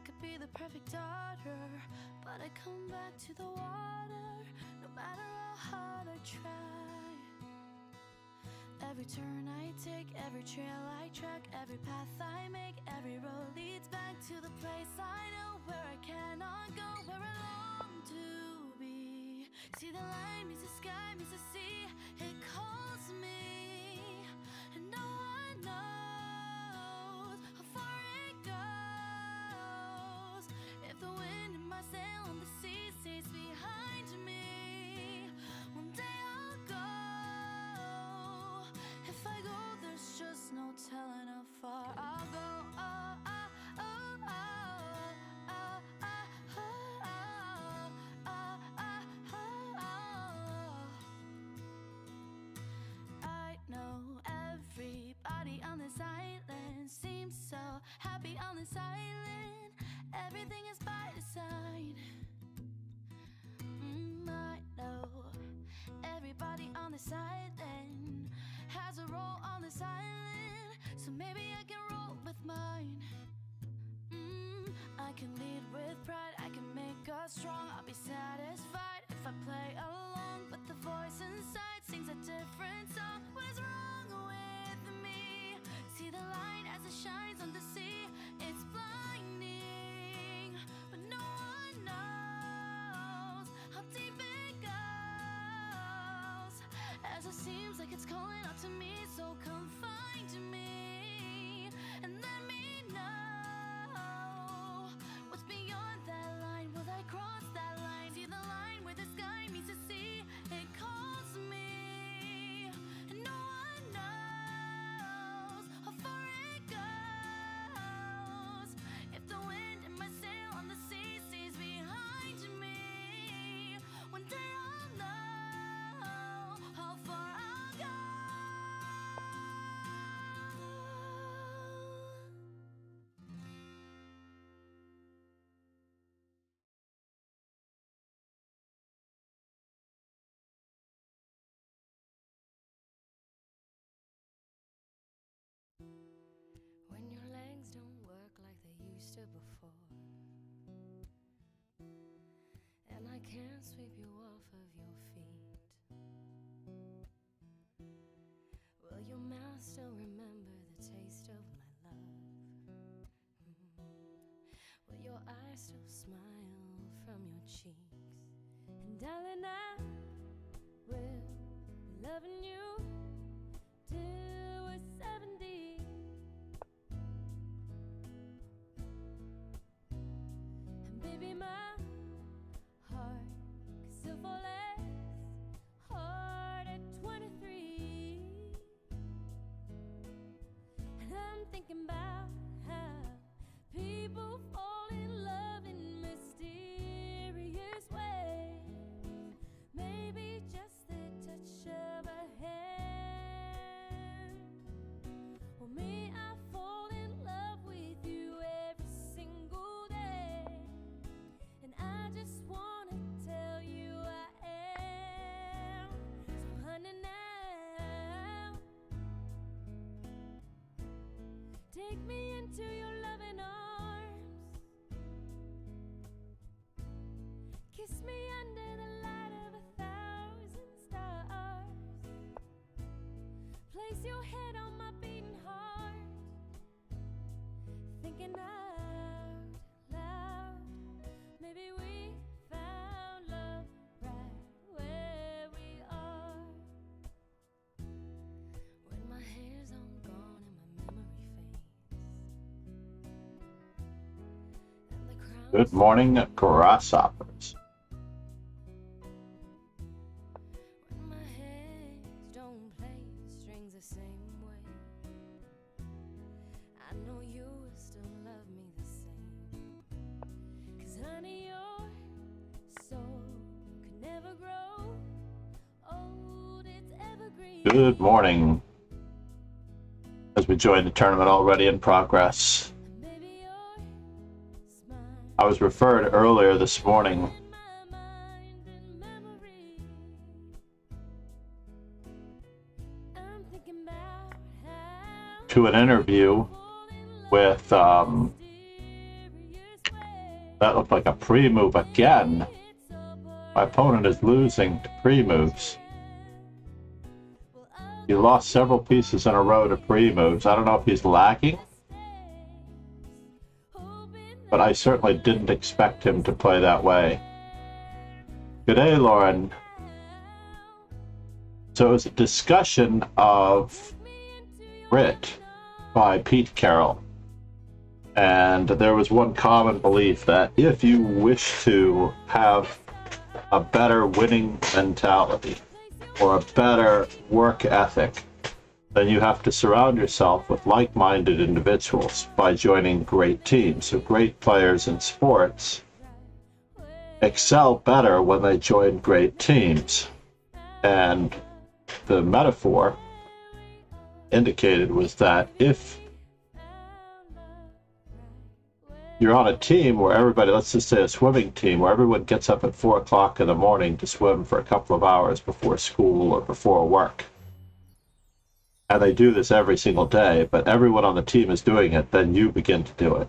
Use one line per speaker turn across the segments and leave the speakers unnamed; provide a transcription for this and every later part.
could be the perfect daughter, but I come back to the water, no matter how hard I try. Every turn I take, every trail I track, every path I make, every road leads back to the place I know, where I cannot go, where I long to be. See, the line meets the sky, meets the sea, it calls me, and no one knows how far it goes. If the wind in my sail on the sea stays behind me, one day I'll go. If I go, there's just no telling how far I'll go. I know everybody on this island seems so happy on this island. Everything is by design. I know everybody on this island has a role on this island, so maybe I can roll with mine. I can lead with pride, I can make us strong. I'll be satisfied if I play along, but the voice inside sings a different song. What is wrong with me? See the light as it shines on the sea, it's blinding, but no one knows how deep it goes, as it seems like it's calling out to me. So come find me and let me know what's beyond that line. Will I cross that line? See the line where the sky meets the sea, it calls me, and no one knows how far it goes. If the wind in my sail on the sea stays behind me, one day I'll know how far I'll go. When your legs don't work like they used to before, and I can't sweep you off of your feet, will your mouth still remember the taste of my love? Will your eyes still smile from your cheeks? And darling, I will be loving you till we're 70. And baby, my heart could still fall less hard at 23. And I'm thinking about how people fall in love in mysterious ways. Maybe just the touch of a hand. Well, me, I fall in love with you every single day, and I just wanna tell you I am. So honey, now take me into your loving arms, kiss me under the light of 1,000 stars, place your head on my beating heart, thinking out loud, maybe we found love right where we are. When my hair's all gone and my memory fades, and the crown.
Good morning, grasshoppers.
When my hands don't play strings the same way, I know you will still love me the same. 'Cause honey, your soul could never grow old, it's evergreen.
Good morning. As we join the tournament already in progress.
And baby, your smile
I was referred earlier this morning
in my mind and memory. I'm thinking about how
to an interview
fall in love
with
in mysterious ways.
That looked like a pre-move again. My opponent is losing to pre-moves. He lost several pieces in a row to pre-moves. I don't know if he's lagging, but I certainly didn't expect him to play that way. Good day, Lauren. So it was a discussion of Grit by Pete Carroll. And there was one common belief that if you wish to have a better winning mentality or a better work ethic, then you have to surround yourself with like-minded individuals by joining great teams. So great players in sports excel better when they join great teams. And the metaphor indicated was that if you're on a team where everybody, let's just say a swimming team, where everyone gets up at 4 o'clock in the morning to swim for a couple of hours before school or before work, and they do this every single day, but everyone on the team is doing it, then you begin to do it.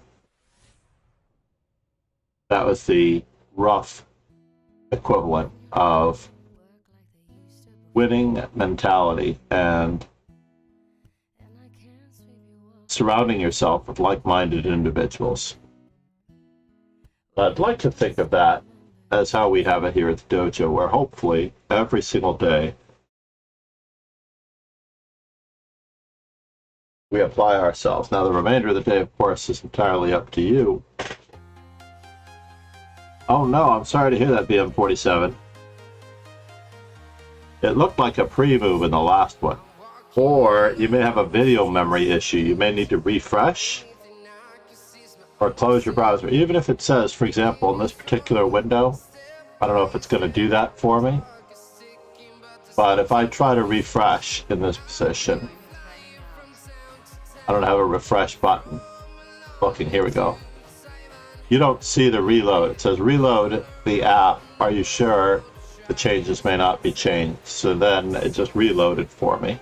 That was the rough equivalent of winning mentality and surrounding yourself with like-minded individuals. I'd like to think of that as how we have it here at the dojo, where hopefully every single day we apply ourselves. Now, the remainder of the day, of course, is entirely up to you. Oh no, I'm sorry to hear that, BM47. It looked like a pre-move in the last one. Or you may have a video memory issue. You may need to refresh or close your browser. Even if it says, for example, in this particular window, I don't know if it's going to do that for me, but if I try to refresh in this position, I don't have a refresh button. Looking, here we go. You don't see the reload. It says reload the app. Are you sure the changes may not be changed? So then it just reloaded for me.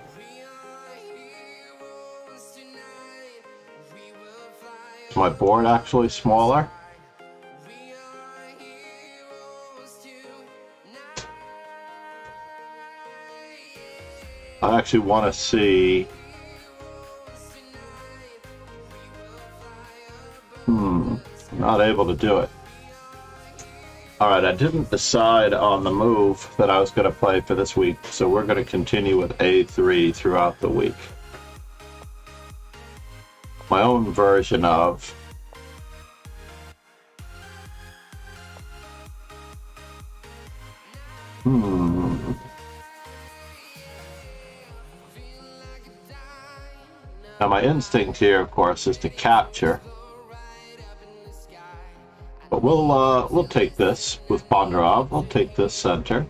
Is my board actually smaller? I actually want to see. Not able to do it. Alright, I didn't decide on the move that I was going to play for this week, so we're going to continue with A3 throughout the week. My own version of Now my instinct here, of course, is to capture. But we'll take this with Ponderov. We'll take this center.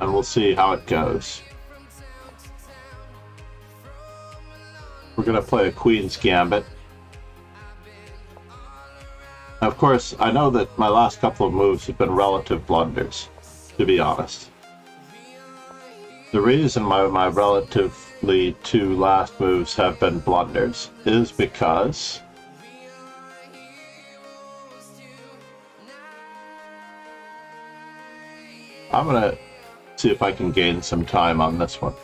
And we'll see how it goes. We're going to play a Queen's Gambit. Now, of course, I know that my last couple of moves have been relative blunders, to be honest. The reason my relatively two last moves have been blunders is because I'm going to see if I can gain some time on this one.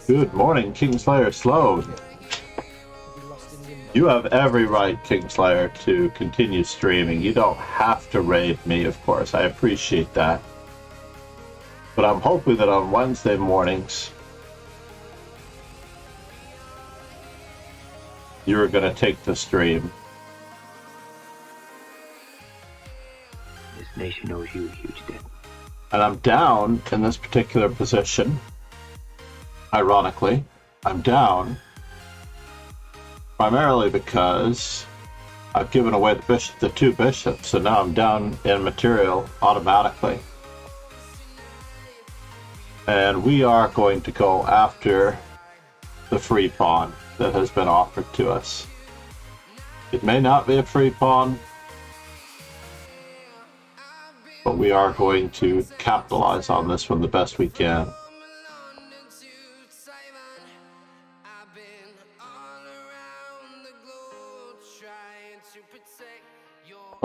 Good morning, Kingslayer Sloan. You have every right, Kingslayer, to continue streaming. You don't have to raid me, of course. I appreciate that. But I'm hoping that on Wednesday mornings, you're going to take the stream.
This nation owes you a huge debt.
And I'm down in this particular position. Ironically, I'm down primarily because I've given away the two bishops, so now I'm down in material automatically. And we are going to go after the free pawn that has been offered to us. It may not be a free pawn, but we are going to capitalize on this one the best we can.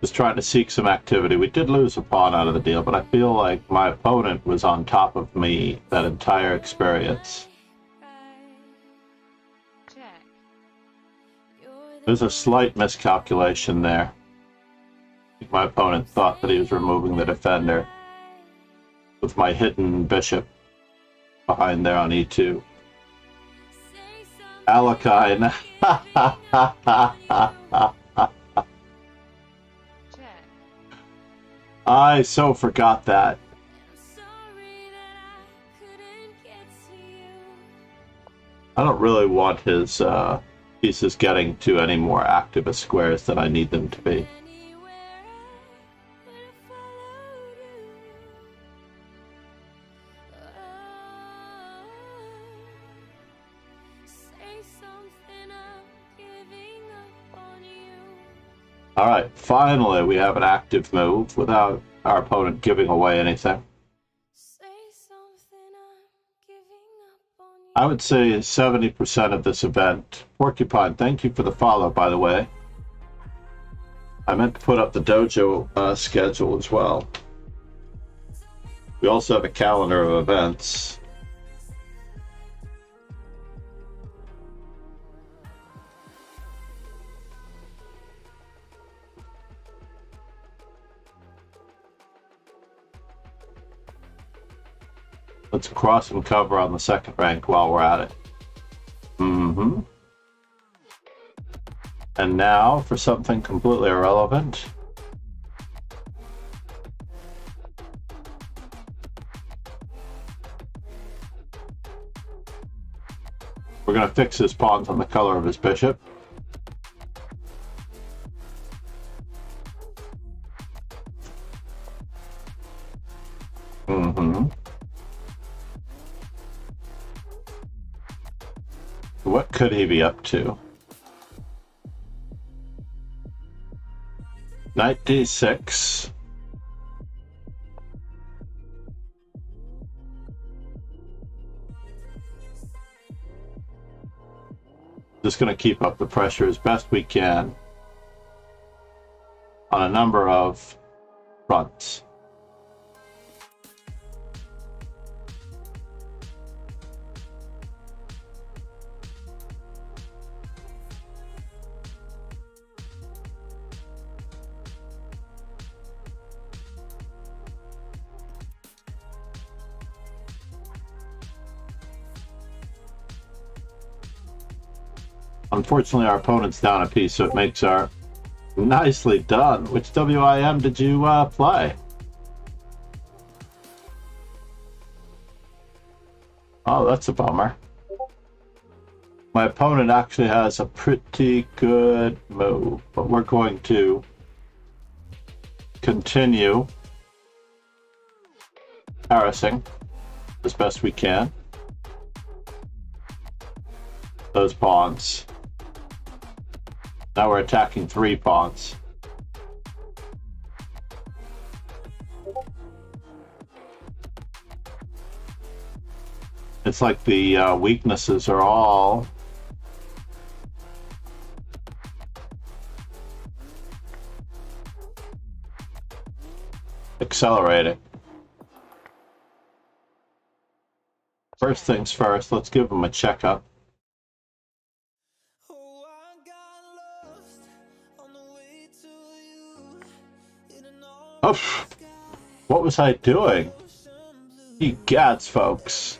Just trying to seek some activity. We did lose a pawn out of the deal, but I feel like my opponent was on top of me that entire experience.
Check.
There's a slight miscalculation there. My opponent thought that he was removing the defender with my hidden bishop behind there on e2. Alakine.
Check.
I so forgot that. I don't really want his pieces getting to any more activist squares than I need them to be. Alright, finally we have an active move without our opponent giving away anything. I would say 70% of this event. Porcupine, thank you for the follow, by the way. I meant to put up the dojo schedule as well. We also have a calendar of events. Let's cross and cover on the second rank while we're at it. And now for something completely irrelevant. We're going to fix his pawns on the color of his bishop. What could he be up to? Knight d6. Just going to keep up the pressure as best we can on a number of fronts. Unfortunately, our opponent's down a piece, so it makes our... Nicely done. Which WIM did you play? Oh, that's a bummer. My opponent actually has a pretty good move, but we're going to continue harassing as best we can those pawns. Now we're attacking 3 pawns. It's like the weaknesses are all accelerating. First things first, let's give them a checkup. Oh, what was I doing? You gads, folks.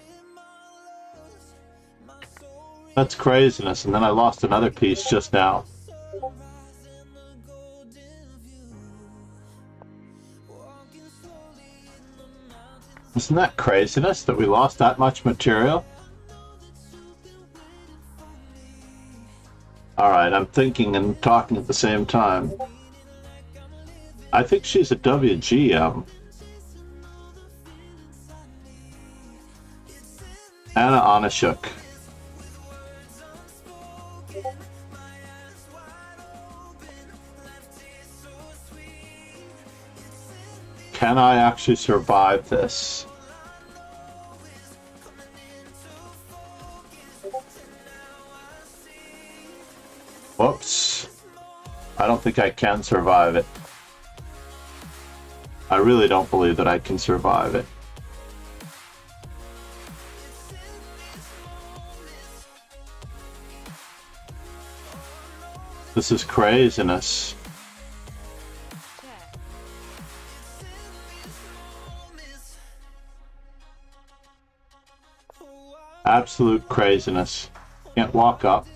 That's craziness, and then I lost another piece just now. Isn't that craziness that we lost that much material? Alright, I'm thinking and talking at the same time. I think she's a WGM. Anna Onishuk. Can I actually survive this? Whoops. I don't think I can survive it. I really don't believe that I can survive it. This is craziness.
Check.
Absolute craziness. Can't walk up.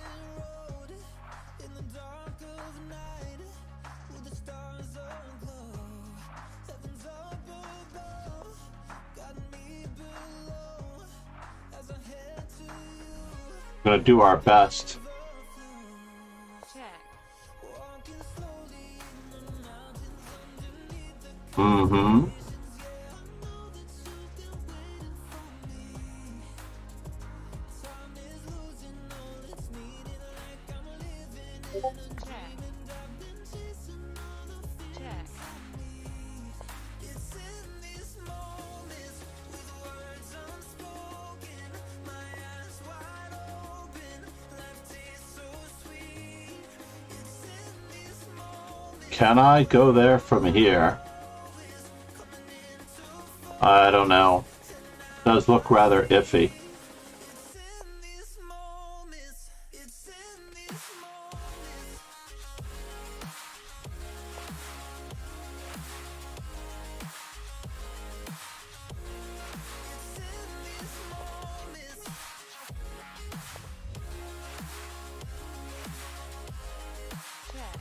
Gonna do our best.
Check.
Mm-hmm.
Check. Check.
Can I go there from here? I don't know. Does look rather iffy.
Check.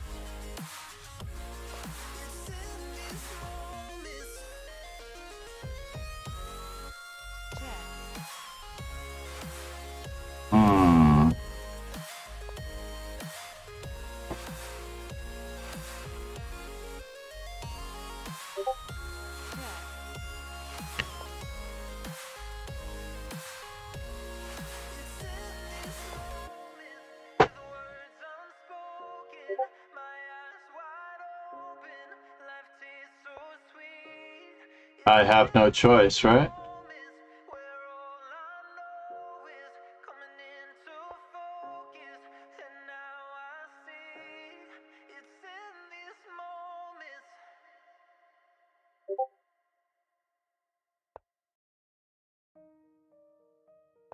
Check.
Hmm. I have no choice, right?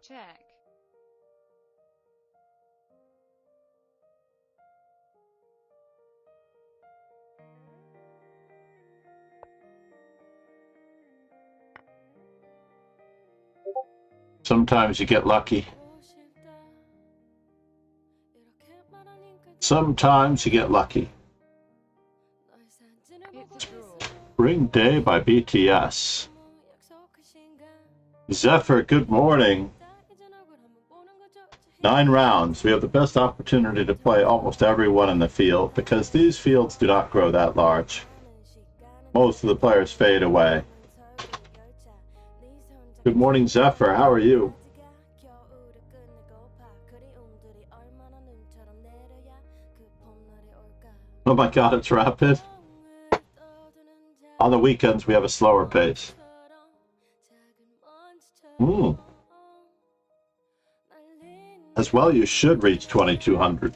Check.
Sometimes you get lucky. Sometimes you get lucky.
It's a draw.
Spring Day by BTS. Zephyr, good morning. 9 rounds. We have the best opportunity to play almost everyone in the field because these fields do not grow that large. Most of the players fade away. Good morning, Zephyr. How are you? Oh my god, it's rapid. On the weekends, we have a slower pace. As well, you should reach 2200.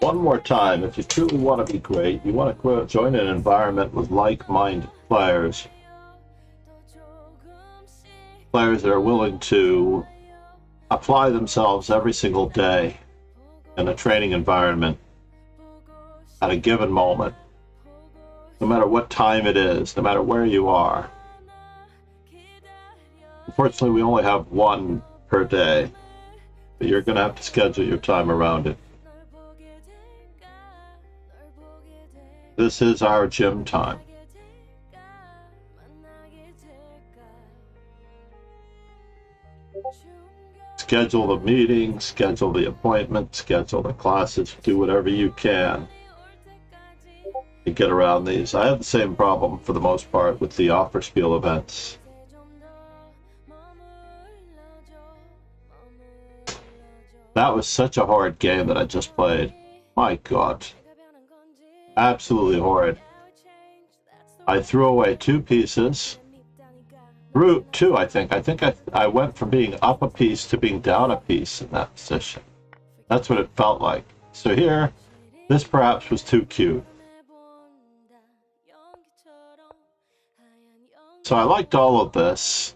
One more time, if you truly want to be great, you want to join an environment with like-minded players. Players that are willing to apply themselves every single day in a training environment at a given moment. No matter what time it is, no matter where you are. Unfortunately, we only have one per day, but you're going to have to schedule your time around it. This is our gym time. Schedule the meetings, schedule the appointments, schedule the classes, do whatever you can to get around these. I have the same problem for the most part with the offer spiel events. That was such a horrid game that I just played. My God. Absolutely horrid. I threw away 2 pieces. Root 2, I think. I went from being up a piece to being down a piece in that position. That's what it felt like. So here, this perhaps was too cute. So I liked all of this.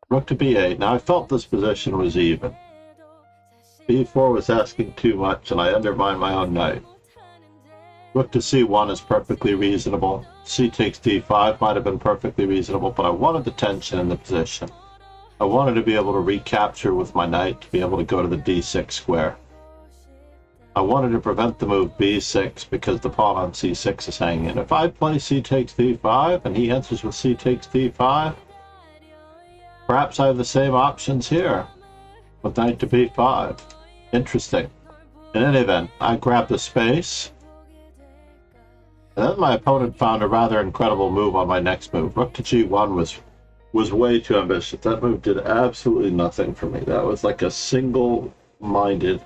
Rook to b8. Now I felt this position was even. b4 was asking too much, and I undermined my own knight. Rook to c1 is perfectly reasonable. C takes d5 might have been perfectly reasonable, but I wanted the tension in the position. I wanted to be able to recapture with my knight to be able to go to the d6 square. I wanted to prevent the move b6 because the pawn on c6 is hanging. If I play c takes d5 and he answers with c takes d5, perhaps I have the same options here with knight to b5. Interesting. In any event, I grabbed the space, and then my opponent found a rather incredible move on my next move. Rook to g1 was way too ambitious. That move did absolutely nothing for me. That was like a single-minded,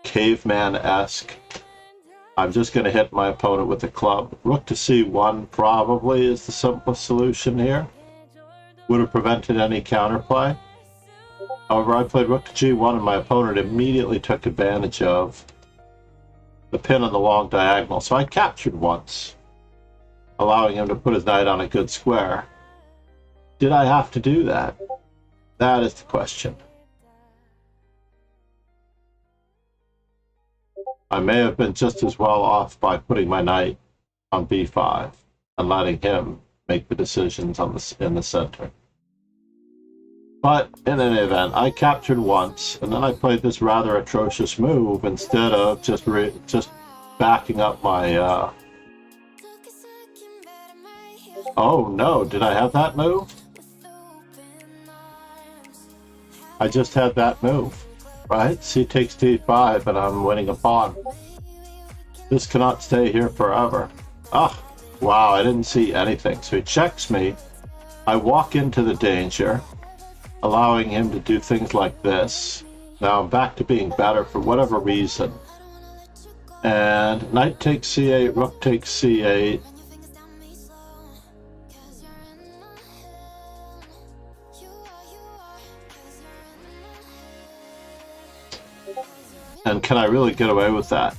caveman-esque, I'm just going to hit my opponent with a club. Rook to c1 probably is the simplest solution here. Would have prevented any counterplay. However, I played rook to g1 and my opponent immediately took advantage of the pin on the long diagonal. So I captured once, allowing him to put his knight on a good square. Did I have to do that? That is the question. I may have been just as well off by putting my knight on b5 and letting him make the decisions in the center. But in any event, I captured once, and then I played this rather atrocious move instead of just backing up my... Oh no, did I have that move? I just had that move, right? C takes d5 and I'm winning a pawn. This cannot stay here forever. Ah, wow, I didn't see anything. So he checks me. I walk into the danger, allowing him to do things like this. Now I'm back to being better for whatever reason. And knight takes c8, rook takes c8. And can I really get away with that?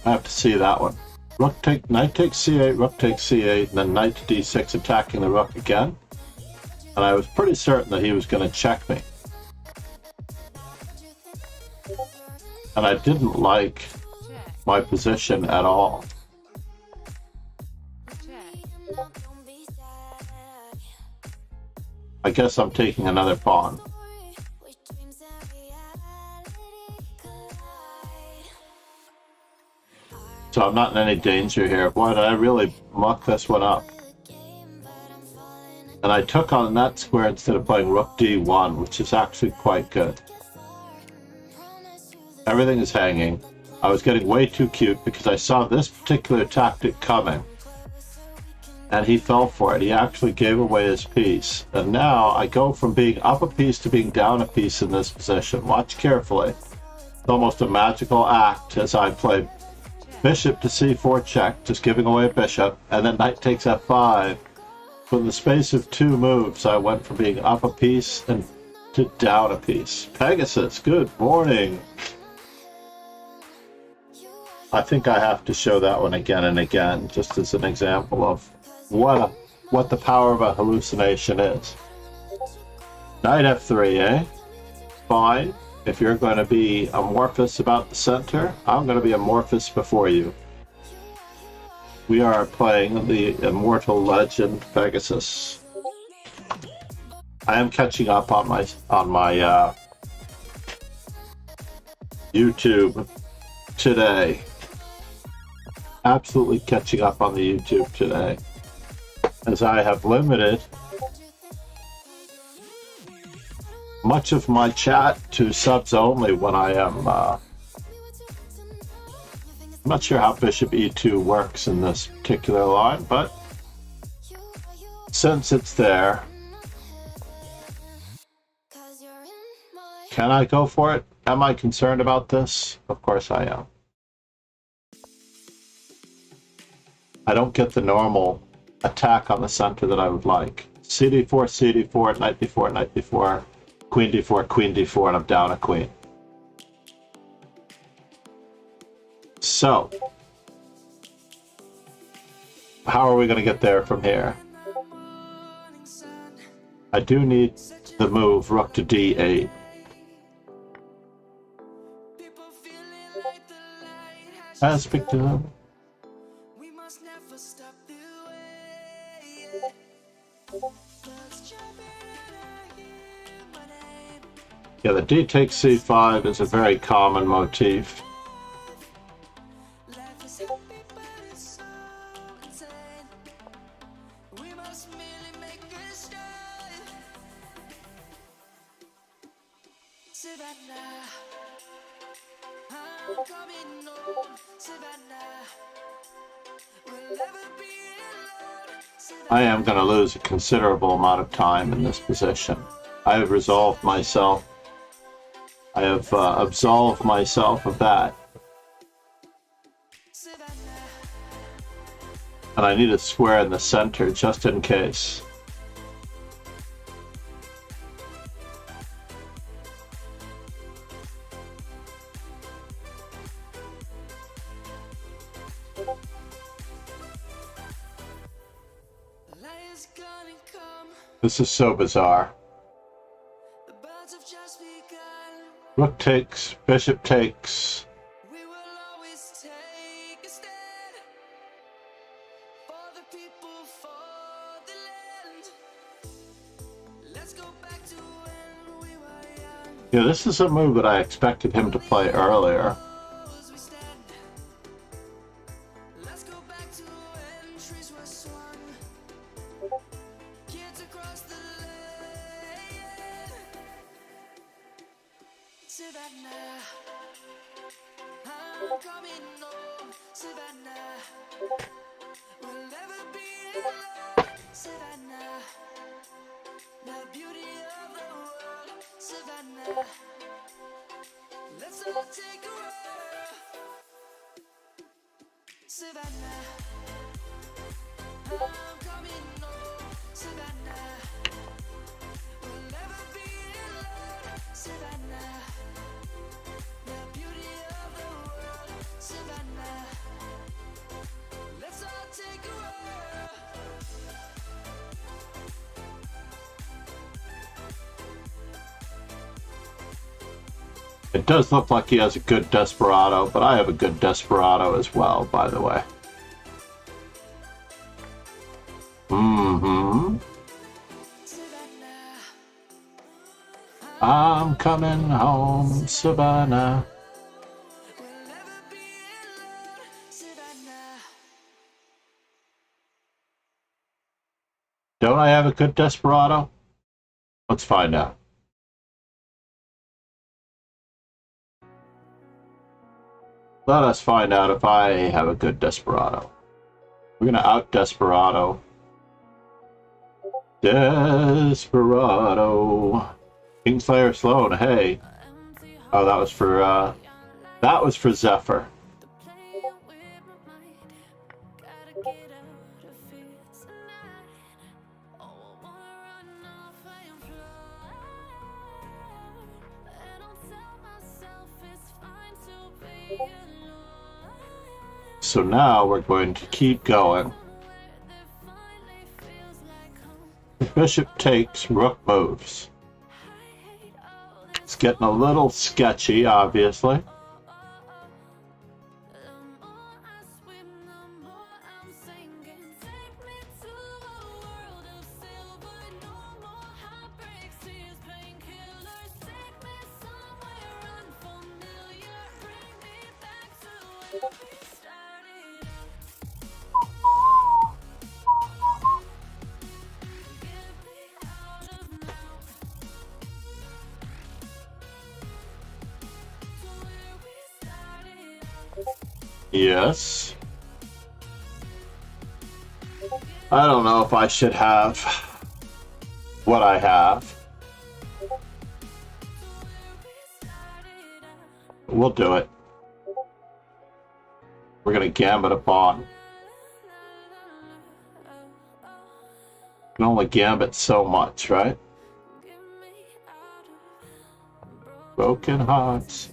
I have to see that one. Knight takes c8, rook takes c8, and then knight to d6 attacking the rook again. And I was pretty certain that he was going to check me. And I didn't like my position at all. I guess I'm taking another pawn. So I'm not in any danger here. Boy, did I really muck this one up. And I took on that square instead of playing rook d1, which is actually quite good. Everything is hanging. I was getting way too cute because I saw this particular tactic coming. And he fell for it. He actually gave away his piece. And now I go from being up a piece to being down a piece in this position. Watch carefully. It's almost a magical act as I play bishop to c4 check, just giving away a bishop, and then knight takes f5. So in the space of 2 moves, I went from being up a piece and to down a piece. Pegasus, good morning. I think I have to show that one again and again, just as an example of what the power of a hallucination is. Knight f3, eh? Fine. If you're going to be amorphous about the center, I'm going to be amorphous before you. We are playing the immortal legend Pegasus. I am catching up on my YouTube today. Absolutely catching up on the YouTube today, as I have limited much of my chat to subs only when I am I'm not sure how bishop e2 works in this particular line, but since it's there, can I go for it? Am I concerned about this? Of course I am. I don't get the normal attack on the center that I would like. cd4, cd4, knight d4, knight d4, queen d4, queen d4, and I'm down a queen. So, how are we going to get there from here? I do need the move rook to d8. I speak to him. Yeah, the d takes c5 is a very common motif. I am going to lose a considerable amount of time in this position. I have resolved myself. I have absolved myself of that. And I need a square in the center just in case. This is so bizarre. Rook takes, bishop takes. Yeah, this is a move that I expected him to play earlier. It does look like he has a good desperado, but I have a good desperado as well, by the way. I'm coming home, Savannah. Don't I have a good desperado? Let's find out. Let us find out if I have a good desperado. We're gonna out desperado. Desperado. Kingslayer Sloan, hey. Oh, that was for Zephyr. So now we're going to keep going. Bishop takes, rook moves. It's getting a little sketchy, obviously. Yes. I don't know if I should have what I have. We'll do it. We're gonna gambit a pawn. You can only gambit so much, right? Broken hearts.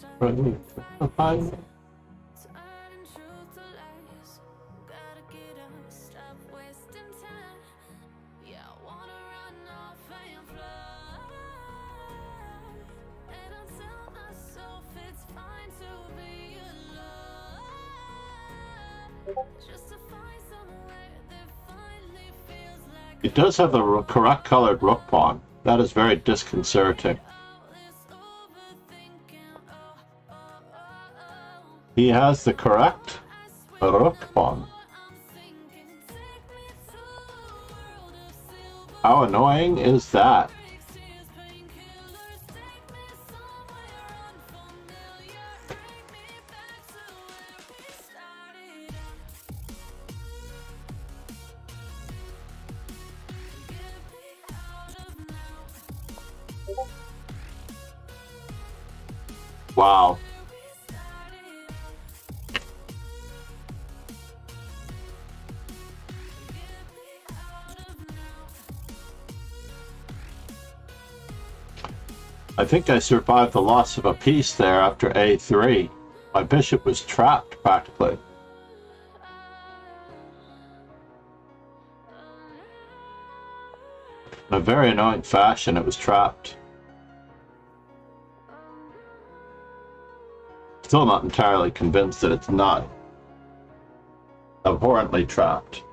just to find somewhere that finally feels like
He does have the correct colored rook pawn. That is very disconcerting.
all this overthinking. Oh, oh.
He has the correct
I swear
rook pawn.
I'm thinking. Take me to a world of silver
How annoying is that?
faces, painkillers. Take me somewhere unfamiliar. Bring me back to where we started. Get me out of now.
Wow.
We started. Get me out of now.
I think I survived the loss of a piece there after a3. My bishop was trapped practically. In a very annoying fashion, it was trapped. Still not entirely convinced that it's not abhorrently trapped.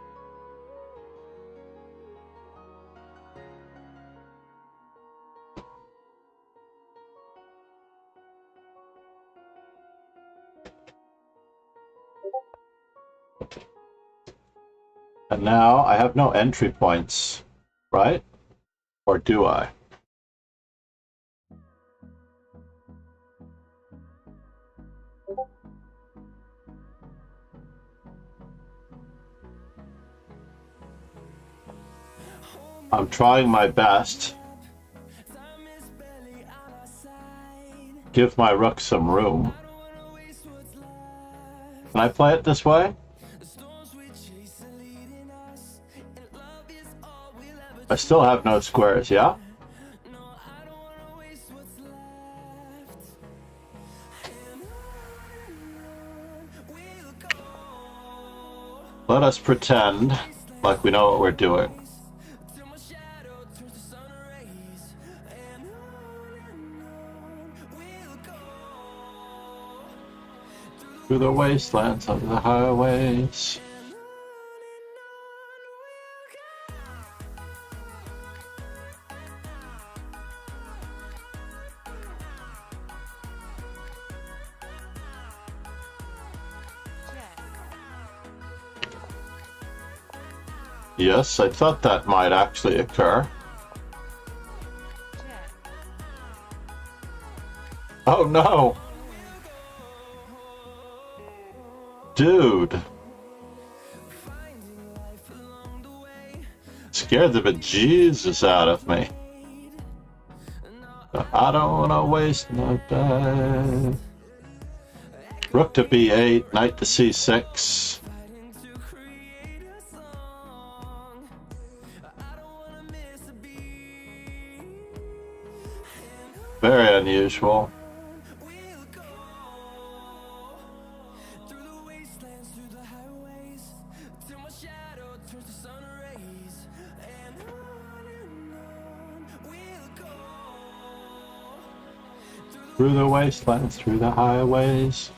And now I have no entry points, right? Or do I? I'm trying my best. Give my rook some room. Can I play it this way? I still have no squares, yeah? Let us pretend like we know what we're doing. Through the wastelands of the highways.
check,
Yes, I thought that might actually occur.
check,
Oh no! Dude! Scared the bejesus out of me. I don't wanna waste no time. Rook to b8, knight to c6. Very unusual. Through the wastelands, through the highways.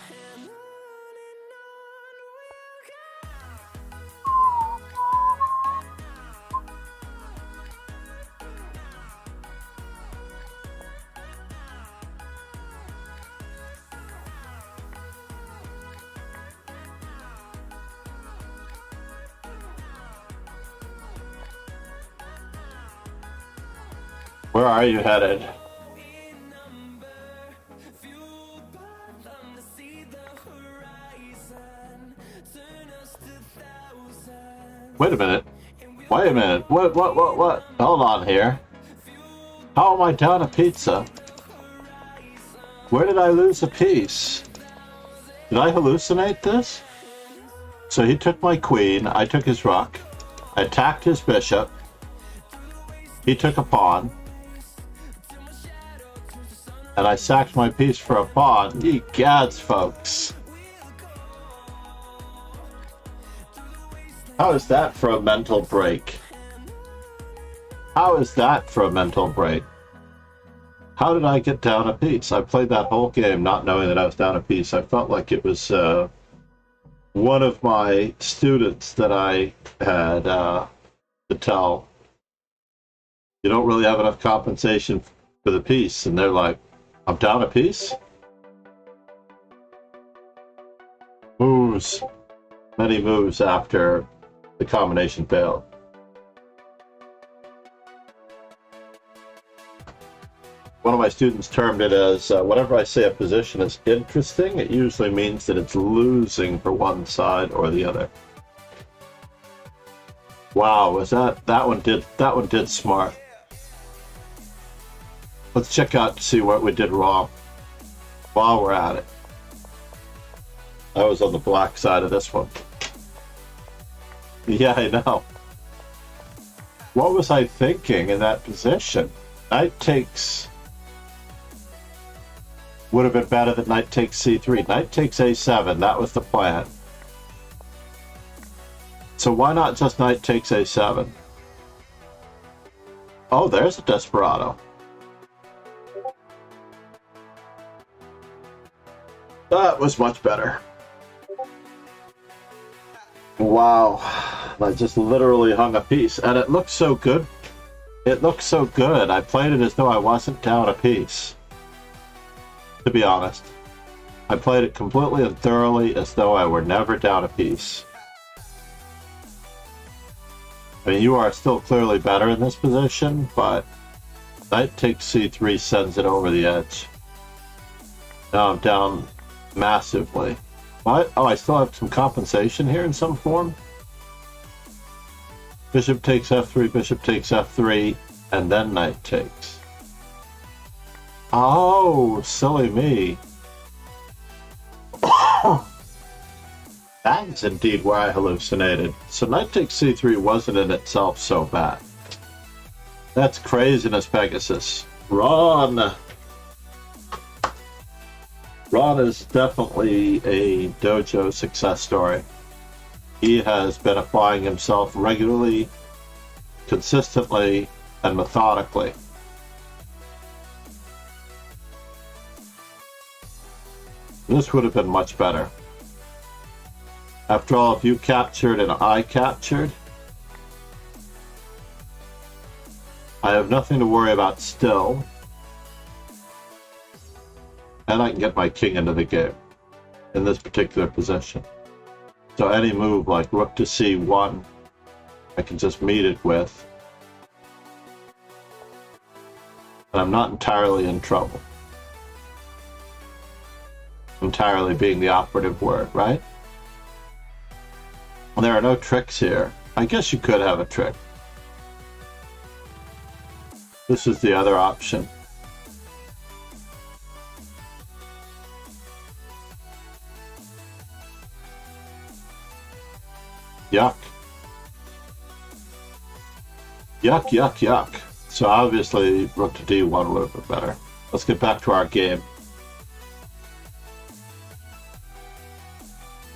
Where are you headed? Wait a minute. Wait a minute. What? Hold on here. How am I down a pizza? Where did I lose a piece? Did I hallucinate this? So he took my queen, I took his rook, I attacked his bishop, he took a pawn, and I sacked my piece for a pawn. Ye gads, folks. How is that for a mental break? How is that for a mental break? How did I get down a piece? I played that whole game not knowing that I was down a piece. I felt like it was 1 one of my students that I had to tell, you don't really have enough compensation for the piece. And they're like, I'm down a piece? Moves, many moves after the combination failed. One of my students termed it as, whenever I say a position is interesting, it usually means that it's losing for one side or the other. Wow, was that one did smart. Let's check out to see what we did wrong while we're at it. I was on the black side of this one. Yeah, I know. What was I thinking in that position? Knight takes... would have been better than knight takes c3. Knight takes a7. That was the plan. So why not just knight takes a7? Oh, there's a desperado. That was much better. Wow. I just literally hung a piece. And it looked so good. It looked so good. I played it as though I wasn't down a piece. To be honest. I played it completely and thoroughly as though I were never down a piece. I mean, you are still clearly better in this position, but knight takes c3 sends it over the edge. Now I'm down massively. What? Oh, I still have some compensation here in some form? Bishop takes f3, bishop takes f3, and then knight takes. Oh, silly me. That is indeed where I hallucinated. So knight takes c3 wasn't in itself so bad. That's craziness, Pegasus. Ron! Ron is definitely a dojo success story. He has been applying himself regularly, consistently, and methodically. This would have been much better. After all, if you captured and I captured, I have nothing to worry about still. And I can get my king into the game in this particular position. So any move like rook to c1, I can just meet it with. And I'm not entirely in trouble. Entirely being the operative word, right? Well, there are no tricks here. I guess you could have a trick. This is the other option. Yuck. Yuck, yuck, yuck. So obviously rook to d1 would have been better. Let's get back to our game.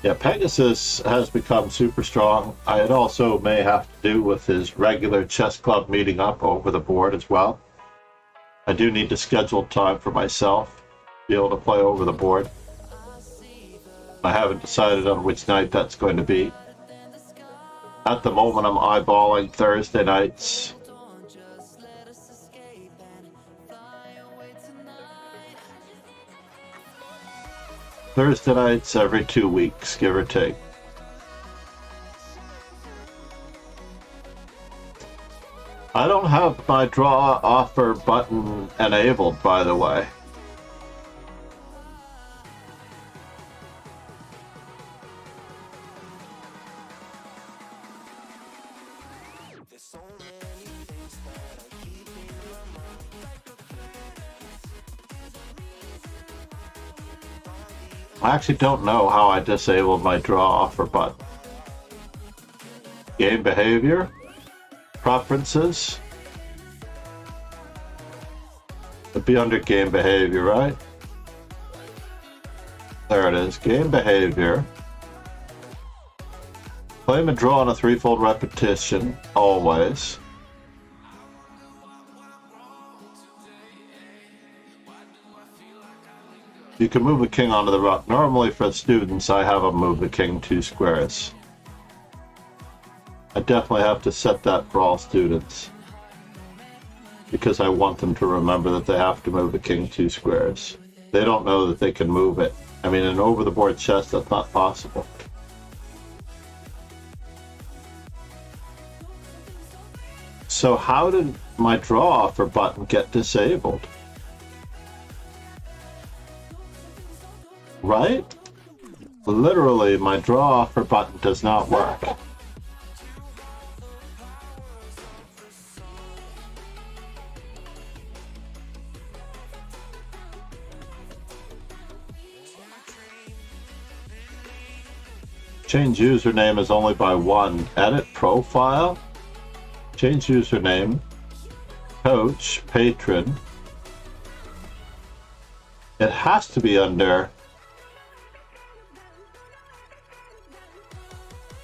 Yeah, Pegasus has become super strong. It also may have to do with his regular chess club meeting up over the board as well. I do need to schedule time for myself to be able to play over the board. I haven't decided on which night that's going to be. At the moment, I'm eyeballing Thursday nights. Thursday nights every 2 weeks, give or take. I don't have my draw offer button enabled, by the way. I actually don't know how I disabled my draw offer button. Game behavior, preferences. It'd be under game behavior, right? There it is, game behavior. Claim a draw on a threefold repetition, always. You can move the king onto the rook. Normally for students, I have them move the king 2 squares. I definitely have to set that for all students, because I want them to remember that they have to move the king 2 squares. They don't know that they can move it. I mean, in over-the-board chess, that's not possible. So how did my draw offer button get disabled? Right? Literally, my draw offer button does not work. Change username is only by 1. Edit profile. Change username. Coach. Patron. It has to be under.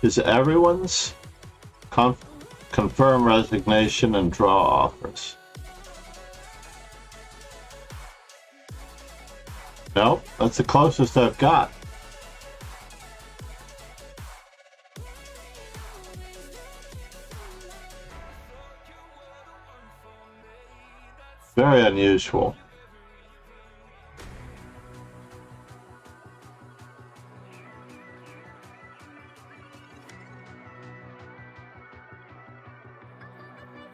Is everyone's? Confirm resignation and draw offers. Nope, that's the closest I've got. Very unusual.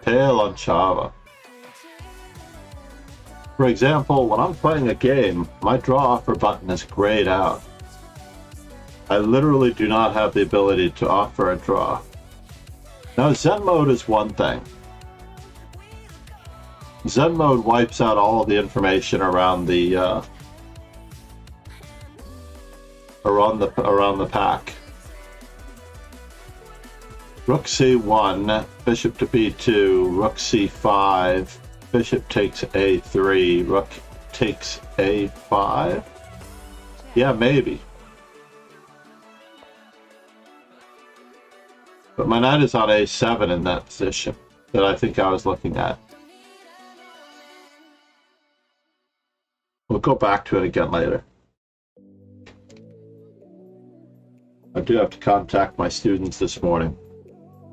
Lanchava. For example, when I'm playing a game, my draw offer button is grayed out. I literally do not have the ability to offer a draw. Now, Zen mode is one thing. Zen mode wipes out all of the information around the around the pack. Rook c1, bishop to b2, rook c5, bishop takes a3, rook takes a5. Yeah, maybe. But my knight is on a7 in that position that I think I was looking at. We'll go back to it again later. I do have to contact my students this morning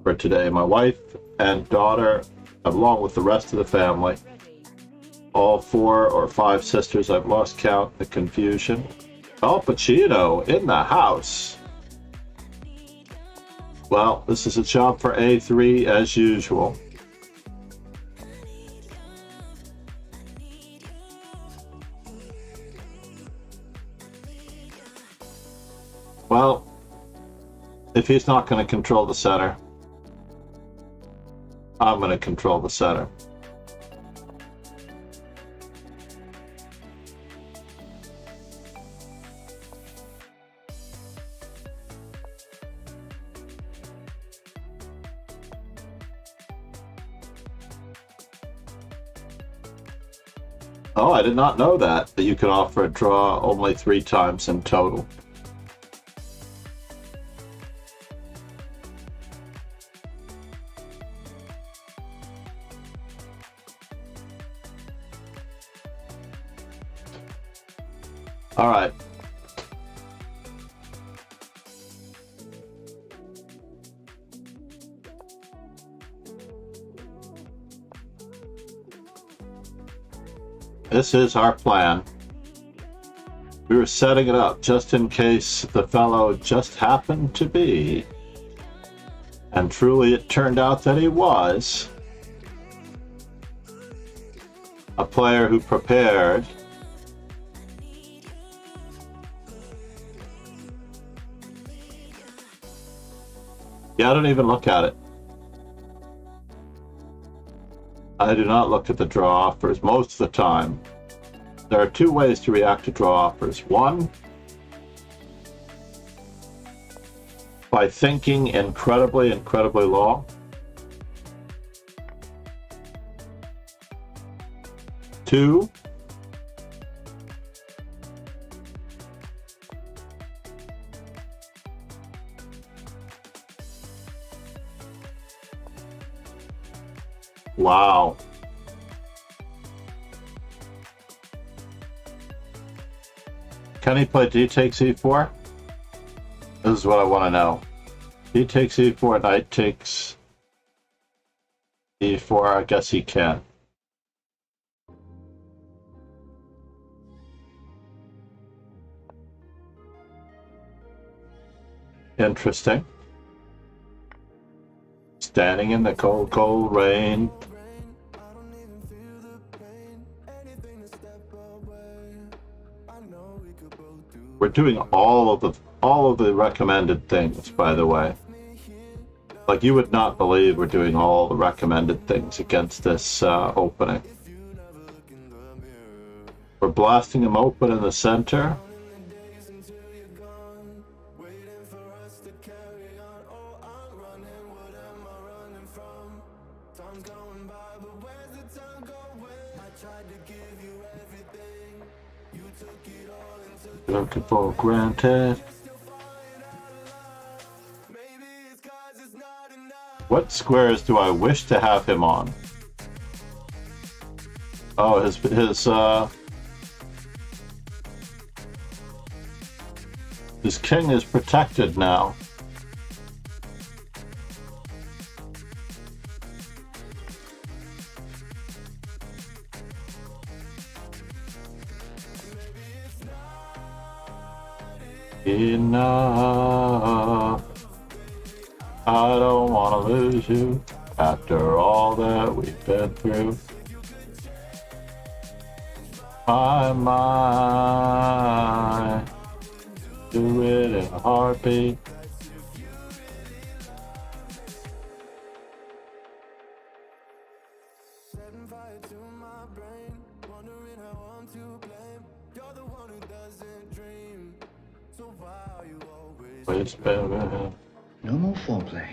for today. My wife and daughter, along with the rest of the family, all 4 or 5 sisters, I've lost count, the confusion. Al Pacino in the house. Well, this is a job for A3 as usual. Well, if he's not going to control the center, I'm going to control the center. Oh, I did not know that you can offer a draw only 3 times in total. All right. This is our plan. We were setting it up just in case the fellow just happened to be. And truly it turned out that he was a player who prepared. Yeah, I don't even look at it. I do not look at the draw offers most of the time. There are 2 ways to react to draw offers. 1, by thinking incredibly long. 2, wow. Can he play d takes e4? This is what I want to know. D takes e4, knight takes e4. I guess he can. Interesting. Standing in the cold, cold rain. We're doing all of the recommended things, by the way. Like, you would not believe we're doing all the recommended things against this opening. We're blasting him open in the center. Looking for granted. What squares do I wish to have him on? Oh, his king is protected now. Enough. I don't want to lose you after all that we've been through. My mind, do it in a heartbeat.
No more foreplay.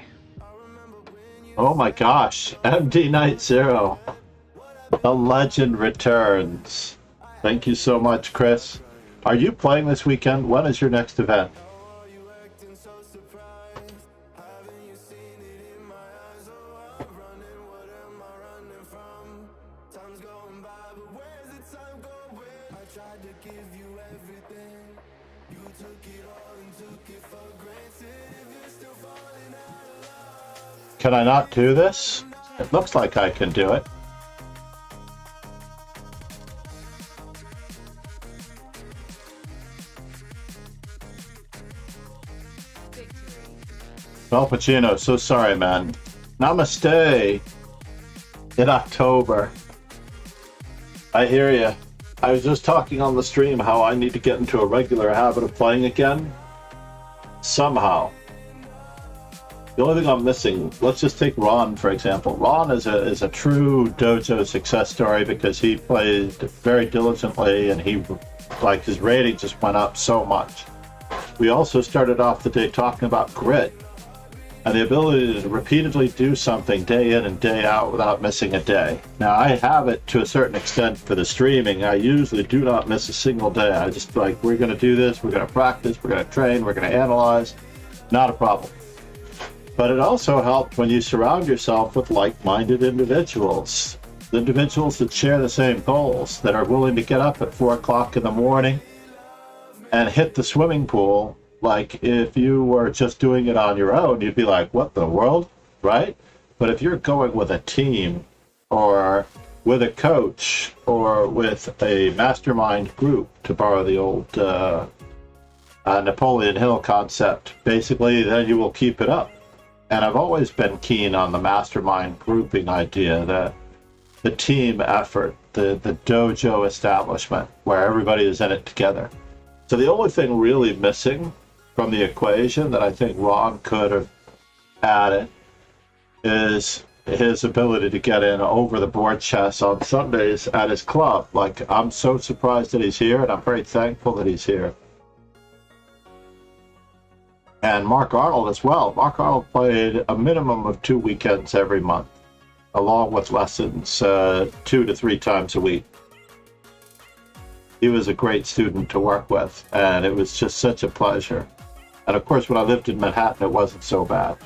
Oh my gosh, MD Night Zero. The legend returns. Thank you so much, Chris. Are you playing this weekend? When is your next event? Can I not do this? It looks like I can do it. Al Pacino, so sorry, man. Namaste. In October. I hear you. I was just talking on the stream how I need to get into a regular habit of playing again. Somehow. The only thing I'm missing, let's just take Ron, for example. Ron is a true dojo success story because he played very diligently and his rating just went up so much. We also started off the day talking about grit and the ability to repeatedly do something day in and day out without missing a day. Now, I have it to a certain extent for the streaming. I usually do not miss a single day. I just we're going to do this, we're going to practice, we're going to train, we're going to analyze. Not a problem. But it also helped when you surround yourself with like-minded individuals that share the same goals, that are willing to get up at 4 o'clock in the morning and hit the swimming pool. Like, if you were just doing it on your own, you'd be like, what the world, right? But if you're going with a team or with a coach or with a mastermind group, to borrow the old Napoleon Hill concept, basically, then you will keep it up. And I've always been keen on the mastermind grouping idea, the team effort, the dojo establishment, where everybody is in it together. So the only thing really missing from the equation that I think Ron could have added is his ability to get in over the board chess on Sundays at his club. Like, I'm so surprised that he's here, and I'm very thankful that he's here. And Mark Arnold as well. Mark Arnold played a minimum of 2 weekends every month, along with lessons 2 to 3 times a week. He was a great student to work with, and it was just such a pleasure. And of course, when I lived in Manhattan, it wasn't so bad.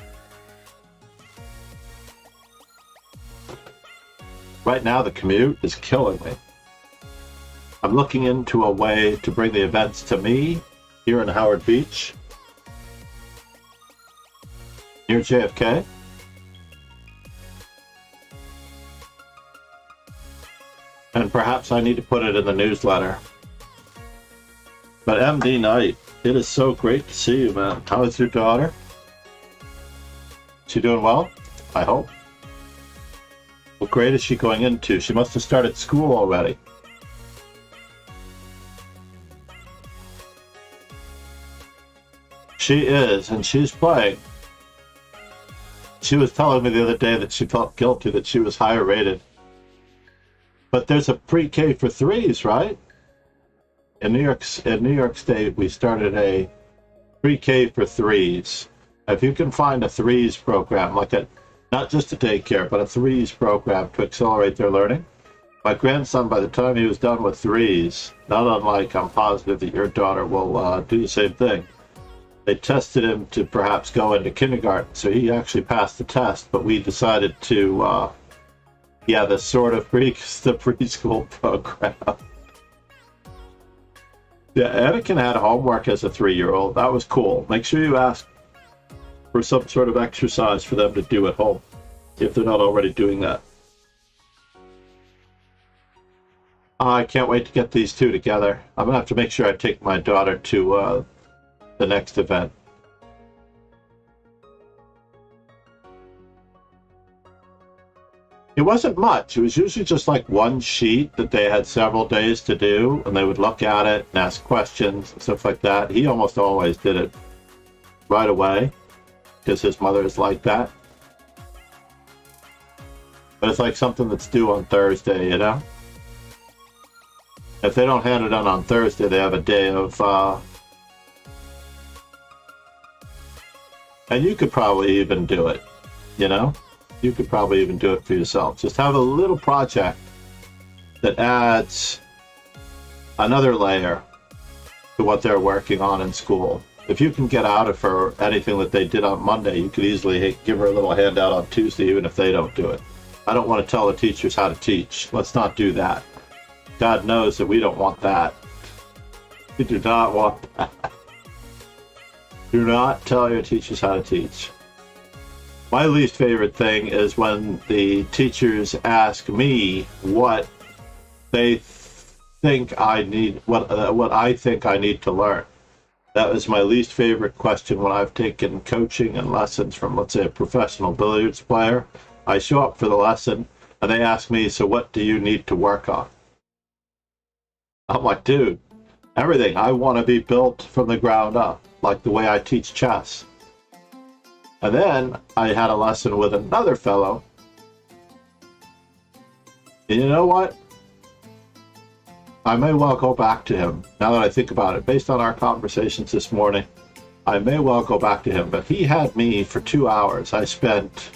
Right now, the commute is killing me. I'm looking into a way to bring the events to me here in Howard Beach, near JFK. And perhaps I need to put it in the newsletter. But MD Knight, it is so great to see you, man. How is your daughter? She doing well? I hope. What grade is she going into? She must have started school already. She is, and she's playing. She was telling me the other day that she felt guilty that she was higher rated. But there's a pre-K for threes, right? In New York State, we started a pre-K for threes. If you can find a threes program, like not just a daycare, but a threes program to accelerate their learning. My grandson, by the time he was done with threes, not unlike, I'm positive that your daughter will do the same thing. They tested him to perhaps go into kindergarten, so he actually passed the test, but we decided to, the sort of the preschool program. Yeah, Anakin had homework as a 3-year-old. That was cool. Make sure you ask for some sort of exercise for them to do at home, if they're not already doing that. I can't wait to get these two together. I'm going to have to make sure I take my daughter to the next event. It wasn't much. It was usually just like one sheet that they had several days to do, and they would look at it and ask questions and stuff like that. He almost always did it right away because his mother is like that. But it's like something that's due on Thursday, you know? If they don't hand it in on Thursday, they have a day of and you could probably even do it, you know? You could probably even do it for yourself. Just have a little project that adds another layer to what they're working on in school. If you can get out of her anything that they did on Monday, you could easily give her a little handout on Tuesday, even if they don't do it. I don't want to tell the teachers how to teach. Let's not do that. God knows that we don't want that. We do not want that. Do not tell your teachers how to teach. My least favorite thing is when the teachers ask me what they think I need, what I think I need to learn. That was my least favorite question when I've taken coaching and lessons from, let's say, a professional billiards player. I show up for the lesson and they ask me, so what do you need to work on? I'm like, dude, everything. I want to be built from the ground up, like the way I teach chess. And then I had a lesson with another fellow. And you know what? I may well go back to him, now that I think about it. Based on our conversations this morning, I may well go back to him. But he had me for 2 hours. I spent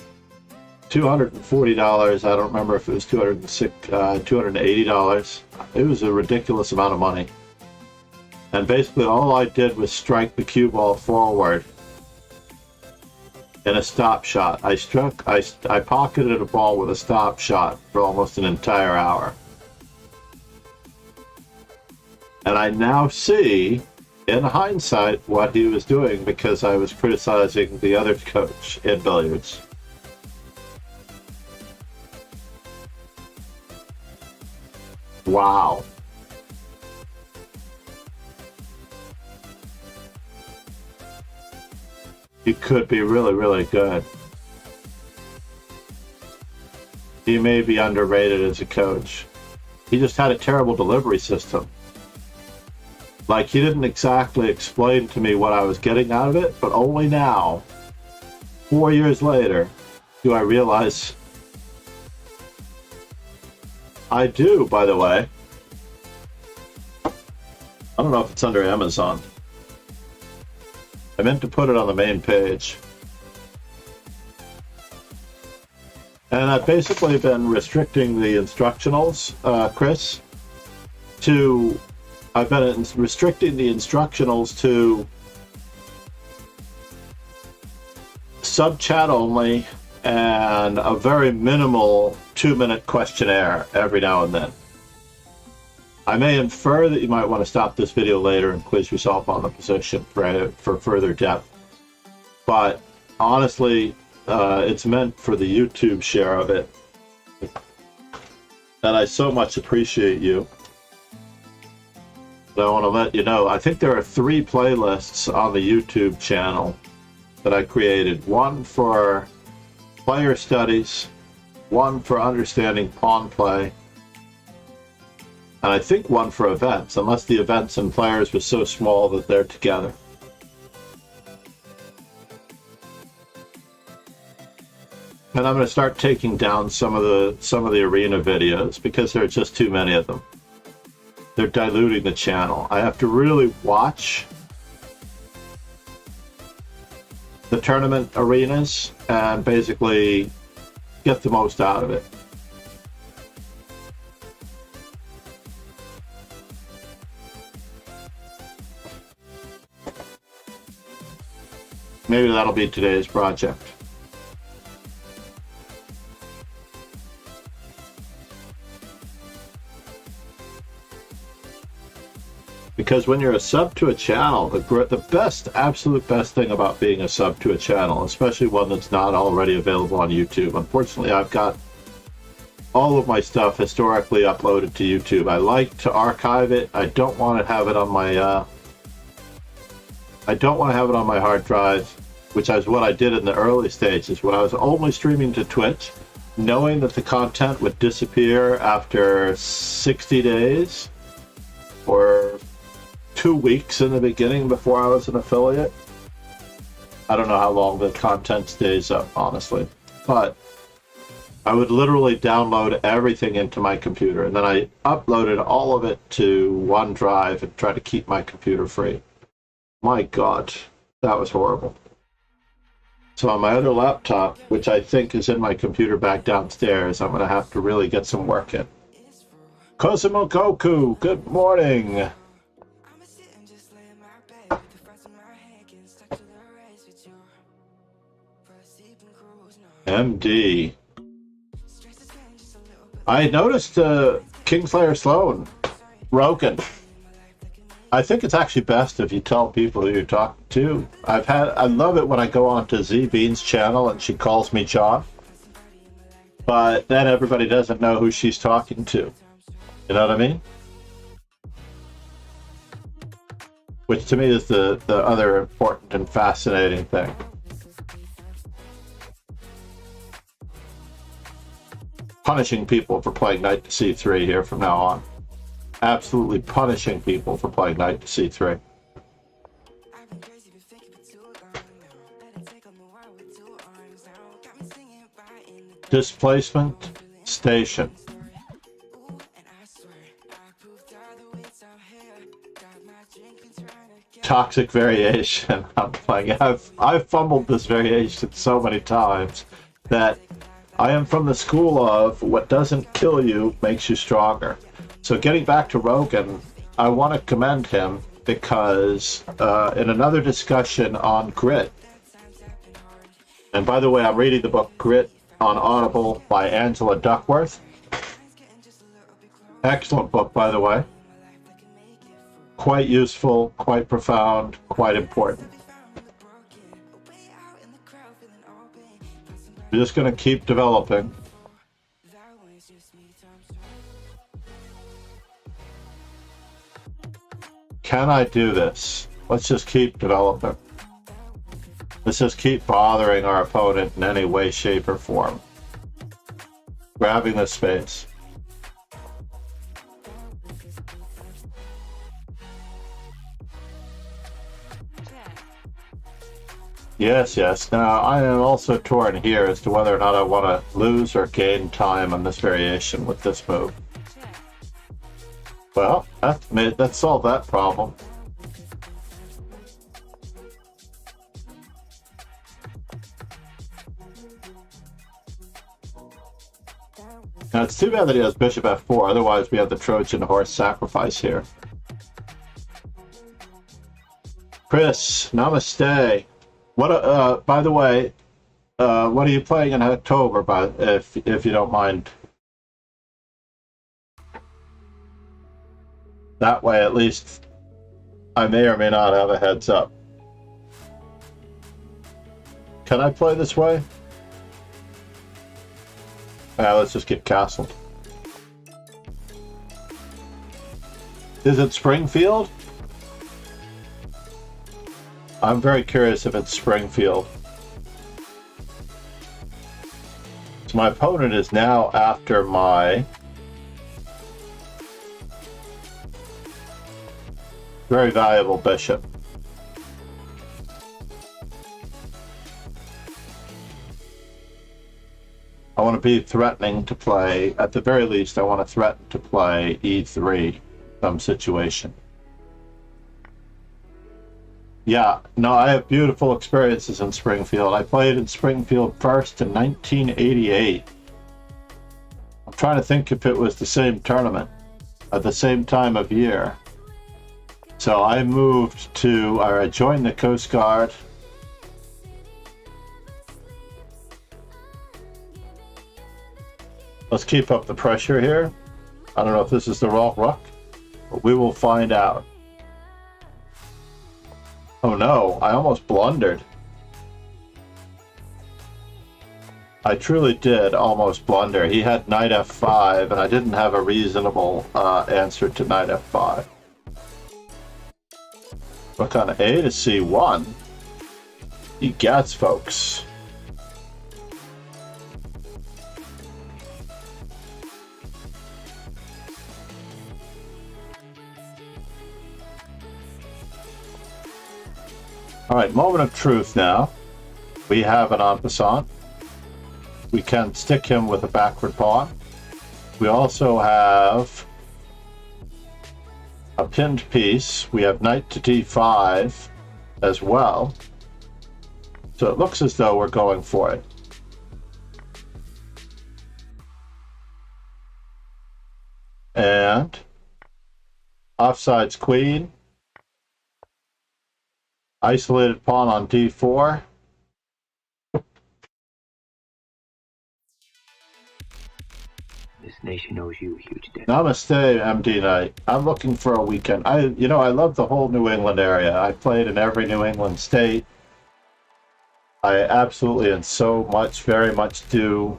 $240. I don't remember if it was $280. It was a ridiculous amount of money. And basically all I did was strike the cue ball forward in a stop shot. I pocketed a ball with a stop shot for almost an entire hour. And I now see, in hindsight, what he was doing because I was criticizing the other coach in billiards. Wow. He could be really, really good. He may be underrated as a coach. He just had a terrible delivery system. Like, he didn't exactly explain to me what I was getting out of it, but only now, 4 years later, do I realize. I do, by the way. I don't know if it's under Amazon. I meant to put it on the main page. And I've basically been restricting the instructionals, Chris, to... I've been restricting the instructionals to sub-chat only and a very minimal 2-minute questionnaire every now and then. I may infer that you might want to stop this video later and quiz yourself on the position for further depth. But honestly, it's meant for the YouTube share of it. And I so much appreciate you. But I want to let you know, I think there are 3 playlists on the YouTube channel that I created. One for player studies, one for understanding pawn play, and I think one for events, unless the events and players were so small that they're together. And I'm going to start taking down some of the arena videos because there are just too many of them. They're diluting the channel. I have to really watch the tournament arenas and basically get the most out of it. Maybe that'll be today's project. Because when you're a sub to a channel, the best, absolute best thing about being a sub to a channel, especially one that's not already available on YouTube. Unfortunately, I've got all of my stuff historically uploaded to YouTube. I like to archive it. I don't want to have it on my hard drive, which is what I did in the early stages when I was only streaming to Twitch, knowing that the content would disappear after 60 days or 2 weeks in the beginning before I was an affiliate. I don't know how long the content stays up, honestly, but I would literally download everything into my computer, and then I uploaded all of it to OneDrive and tried to keep my computer free. My God, that was horrible. So on my other laptop, which I think is in my computer back downstairs, I'm going to have to really get some work in. Cosimo Goku, good morning. MD. I noticed Kingslayer Sloan, Rogan. I think it's actually best if you tell people who you're talking to. I love it when I go on to Z Bean's channel and she calls me John, but then everybody doesn't know who she's talking to. You know what I mean? Which to me is the other important and fascinating thing. Punishing people for playing knight to c3 here from now on. Absolutely punishing people for playing knight to c3. Displacement, station. Toxic variation. I'm playing. I've fumbled this variation so many times that I am from the school of what doesn't kill you makes you stronger. So getting back to Rogan, I want to commend him because in another discussion on grit, and by the way, I'm reading the book Grit on Audible by Angela Duckworth. Excellent book, by the way. Quite useful, quite profound, quite important. We're just going to keep developing. Can I do this? Let's just keep developing. Let's just keep bothering our opponent in any way, shape, or form. Grabbing the space. Yes, yes. Now, I am also torn here as to whether or not I want to lose or gain time on this variation with this move. Well, that solved that problem. Now, it's too bad that he has bishop f4, otherwise we have the Trojan horse sacrifice here. Chris, namaste. What? By the way, what are you playing in October? If you don't mind. That way, at least, I may or may not have a heads up. Can I play this way? Let's just get castled. Is it Springfield? I'm very curious if it's Springfield. So my opponent is now after my very valuable bishop. I want to be threatening to play, at the very least, I want to threaten to play e3, some situation. Yeah, no, I have beautiful experiences in Springfield. I played in Springfield first in 1988. I'm trying to think if it was the same tournament at the same time of year. So I moved to, or I joined the Coast Guard. Let's keep up the pressure here. I don't know if this is the wrong rook, but we will find out. Oh no, I almost blundered. I truly did almost blunder. He had knight f5, and I didn't have a reasonable answer to knight f5. Rook on a to c1. You gats, folks. All right, moment of truth now. We have an en passant. We can stick him with a backward pawn. We also have a pinned piece. We have knight to d5 as well. So it looks as though we're going for it. And offsides queen. Isolated pawn on d4.
This nation owes you a huge debt.
Namaste, MD Knight. I'm looking for a weekend. I love the whole New England area. I played in every New England state. I absolutely and so much, very much do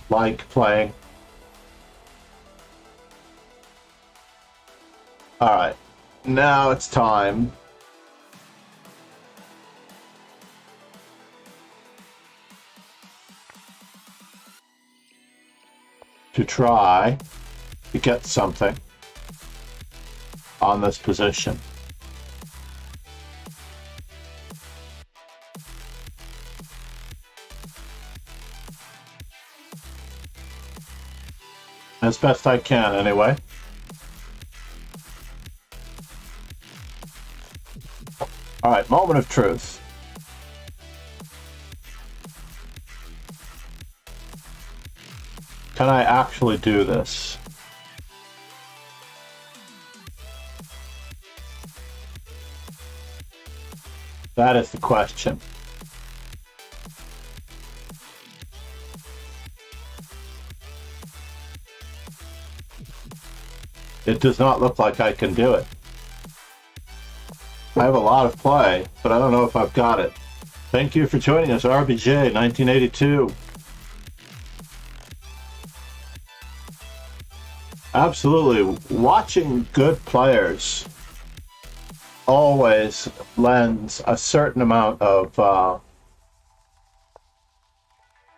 like playing. All right, now it's time to try to get something on this position. As best I can, anyway. All right, moment of truth. Can I actually do this? That is the question. It does not look like I can do it. I have a lot of play, but I don't know if I've got it. Thank you for joining us, RBJ 1982. Absolutely. Watching good players always lends a certain amount of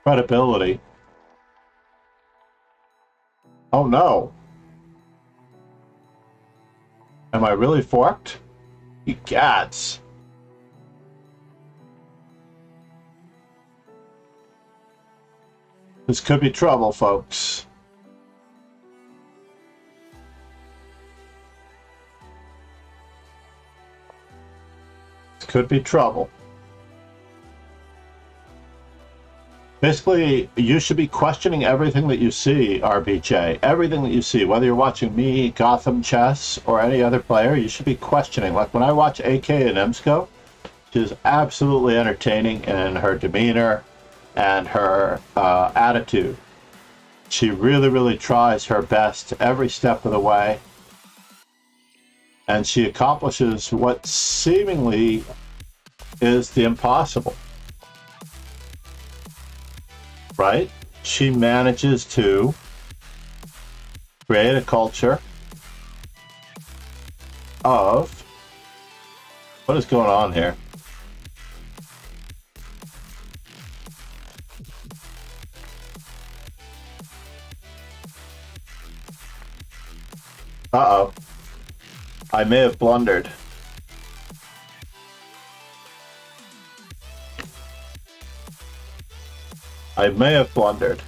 credibility. Oh no. Am I really forked? You cats. This could be trouble, folks. Could be trouble. Basically, you should be questioning everything that you see, RBJ. Everything that you see, whether you're watching me, Gotham Chess, or any other player, you should be questioning. Like when I watch AK and Emsco, she is absolutely entertaining in her demeanor and her attitude. She really, really tries her best every step of the way. And she accomplishes what seemingly is the impossible. Right? She manages to create a culture of... What is going on here? Uh-oh. I may have blundered. I may have blundered.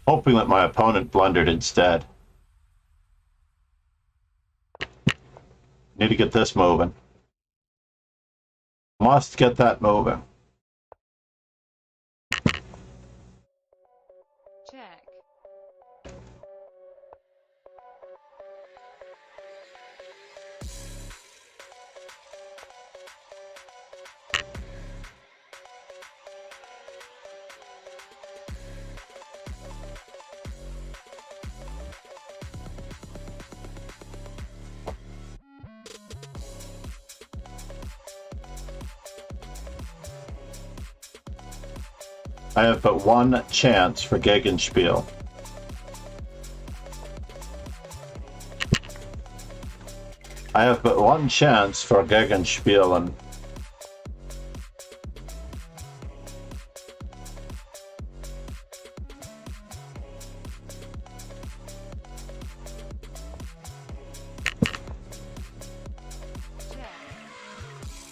Hoping that my opponent blundered instead. Need to get this moving. Must get that moving.
Check.
I have but one chance for Gegenspiel. I have but one chance for Gegenspiel, and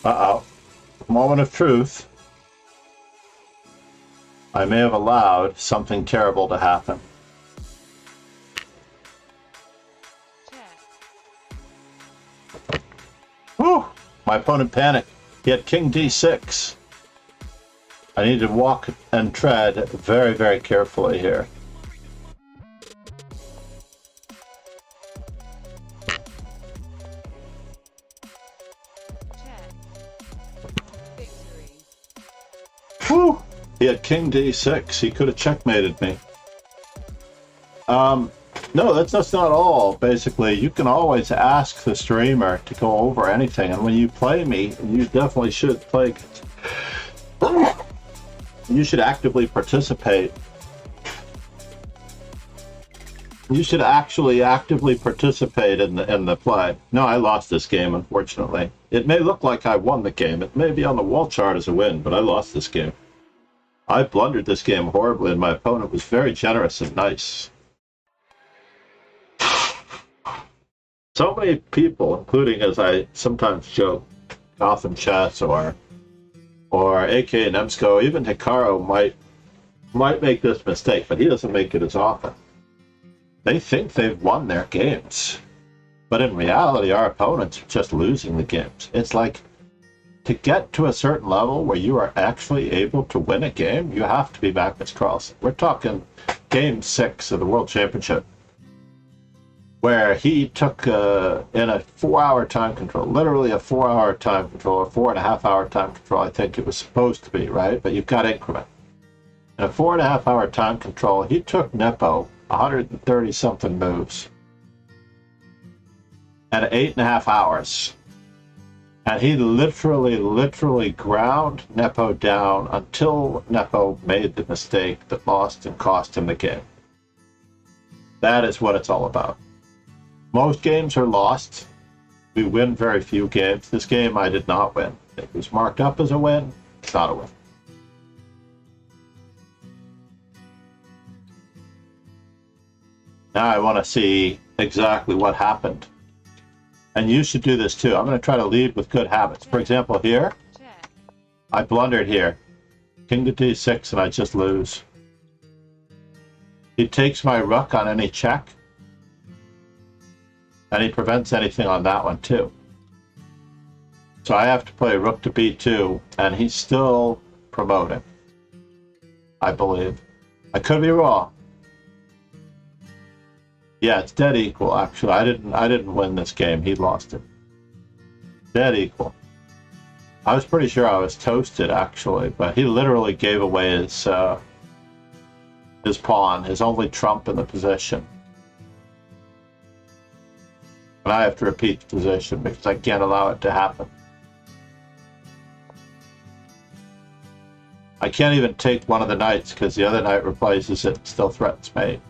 uh-oh. Moment of truth. I may have allowed something terrible to happen.
Check.
Whew! My opponent panicked. He had King D6. I need to walk and tread very, very carefully here.
Check. Victory.
Whew! He had King D6. He could have checkmated me. No, that's not all. Basically, you can always ask the streamer to go over anything, and when you play me, you definitely should play. You should actively participate. You should actually actively participate in the play. No, I lost this game, unfortunately. It may look like I won the game. It may be on the wall chart as a win, but I lost this game. I blundered this game horribly, and my opponent was very generous and nice. So many people, including, as I sometimes joke, Gotham Chess or AK and Emsco, even Hikaru might make this mistake, but he doesn't make it as often. They think they've won their games, but in reality, our opponents are just losing the games. It's like, to get to a certain level where you are actually able to win a game, you have to be Magnus Carlsen. We're talking Game 6 of the World Championship, where he took, in a 4-hour time control, literally a 4-hour time control, or 4.5-hour time control, I think it was supposed to be, right? But you've got increment. In a 4.5-hour time control, he took Nepo 130-something moves at 8.5 hours. And he literally ground Nepo down until Nepo made the mistake that lost and cost him the game. That is what it's all about. Most games are lost. We win very few games. This game I did not win. It was marked up as a win. It's not a win. Now I want to see exactly what happened. And you should do this too. I'm going to try to lead with good habits. For example, here, I blundered here. King to D6 and I just lose. He takes my rook on any check. And he prevents anything on that one too. So I have to play rook to b2, and he's still promoting, I believe. I could be wrong. Yeah, it's dead equal, actually. I didn't win this game. He lost it. Dead equal. I was pretty sure I was toasted, actually, but he literally gave away his pawn, his only trump in the position. And I have to repeat the position because I can't allow it to happen. I can't even take one of the knights because the other knight replaces it and still threatens me.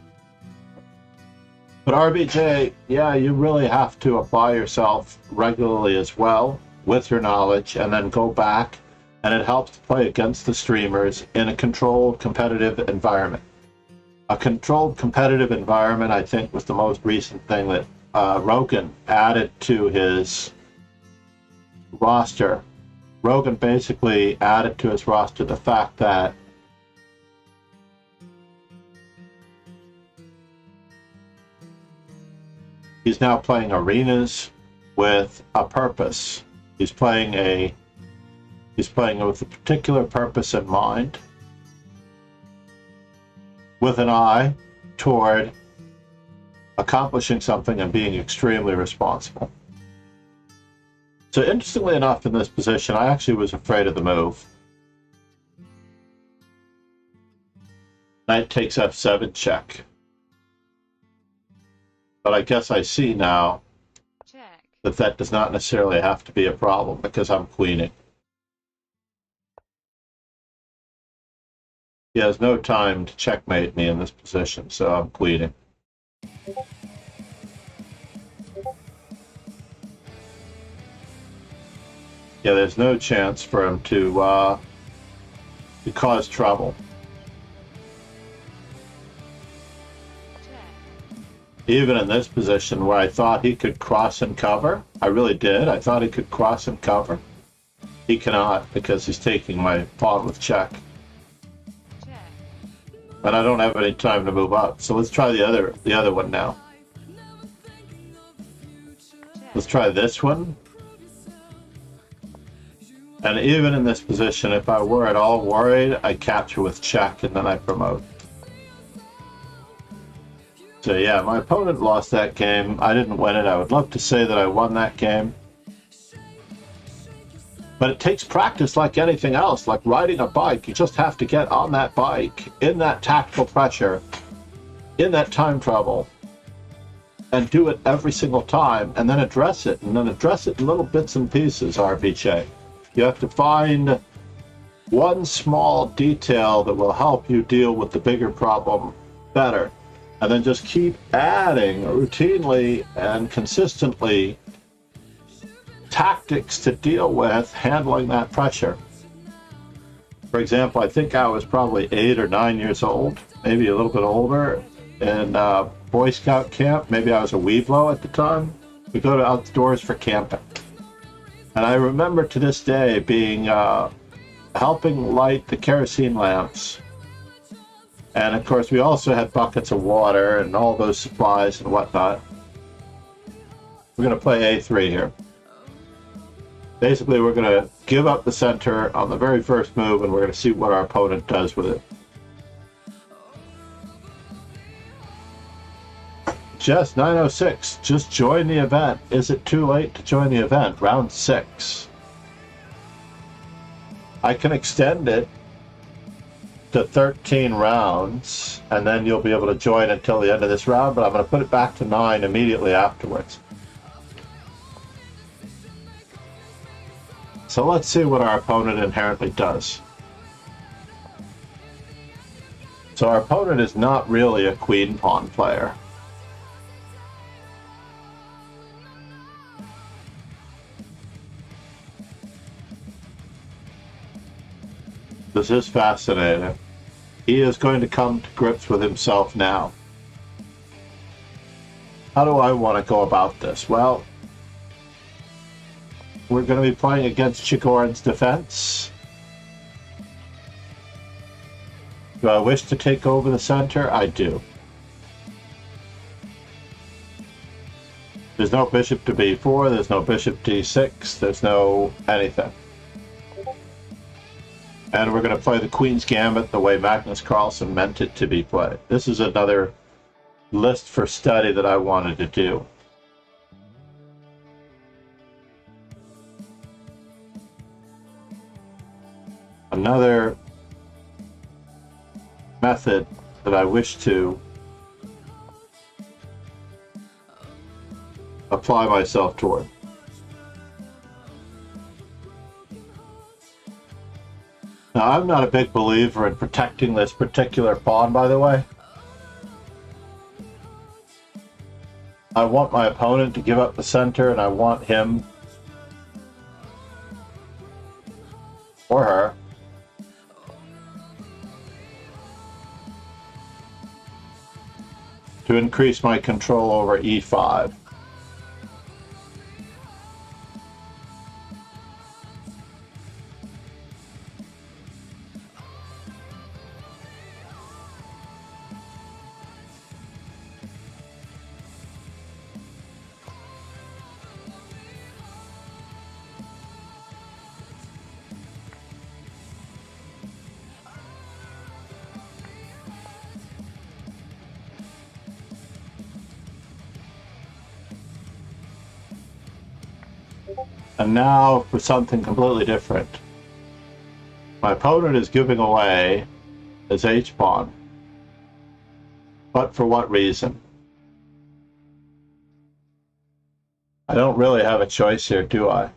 But RBJ, yeah, you really have to apply yourself regularly as well with your knowledge, and then go back, and it helps to play against the streamers in a controlled competitive environment. A controlled competitive environment, I think, was the most recent thing that Rogan added to his roster. Rogan basically added to his roster the fact that he's now playing arenas with a purpose. He's playing with a particular purpose in mind, with an eye toward accomplishing something and being extremely responsible. So interestingly enough, in this position, I actually was afraid of the move. Knight takes f7 check. But I guess I see now that that does not necessarily have to be a problem because I'm queening. He has no time to checkmate me in this position, so I'm queening. Yeah, there's no chance for him to cause trouble. Even in this position where I thought he could cross and cover, I really did. I thought he could cross and cover. He cannot because he's taking my pawn with check. And I don't have any time to move up. So let's try the other one now. Let's try this one. And even in this position, if I were at all worried, I capture with check and then I promote. So yeah, my opponent lost that game. I didn't win it. I would love to say that I won that game. But it takes practice like anything else, like riding a bike. You just have to get on that bike, in that tactical pressure, in that time trouble, and do it every single time, and then address it, and then address it in little bits and pieces, RPJ. You have to find one small detail that will help you deal with the bigger problem better. And then just keep adding routinely and consistently tactics to deal with handling that pressure. For example, I think I was probably 8 or 9 years old, maybe a little bit older, in Boy Scout camp. Maybe I was a Weeblo at the time. We go to outdoors for camping. And I remember to this day being helping light the kerosene lamps. And of course, we also had buckets of water and all those supplies and whatnot. We're going to play A3 here. Basically, we're going to give up the center on the very first move, and we're going to see what our opponent does with it. Just 9:06. Just join the event. Is it too late to join the event? Round 6. I can extend it to 13 rounds, and then you'll be able to join until the end of this round, but I'm going to put it back to 9 immediately afterwards. So let's see what our opponent inherently does. So our opponent is not really a queen pawn player. This is fascinating. He is going to come to grips with himself now. How do I want to go about this? Well, we're going to be playing against Chigorin's defense. Do I wish to take over the center? I do. There's no bishop to b4, there's no bishop d6, there's no anything. And we're going to play the Queen's Gambit the way Magnus Carlsen meant it to be played. This is another list for study that I wanted to do. Another method that I wish to apply myself toward. Now, I'm not a big believer in protecting this particular pawn, by the way. I want my opponent to give up the center, and I want him or her to increase my control over e5. And now for something completely different. My opponent is giving away his h-pawn. But for what reason? I don't really have a choice here, do I?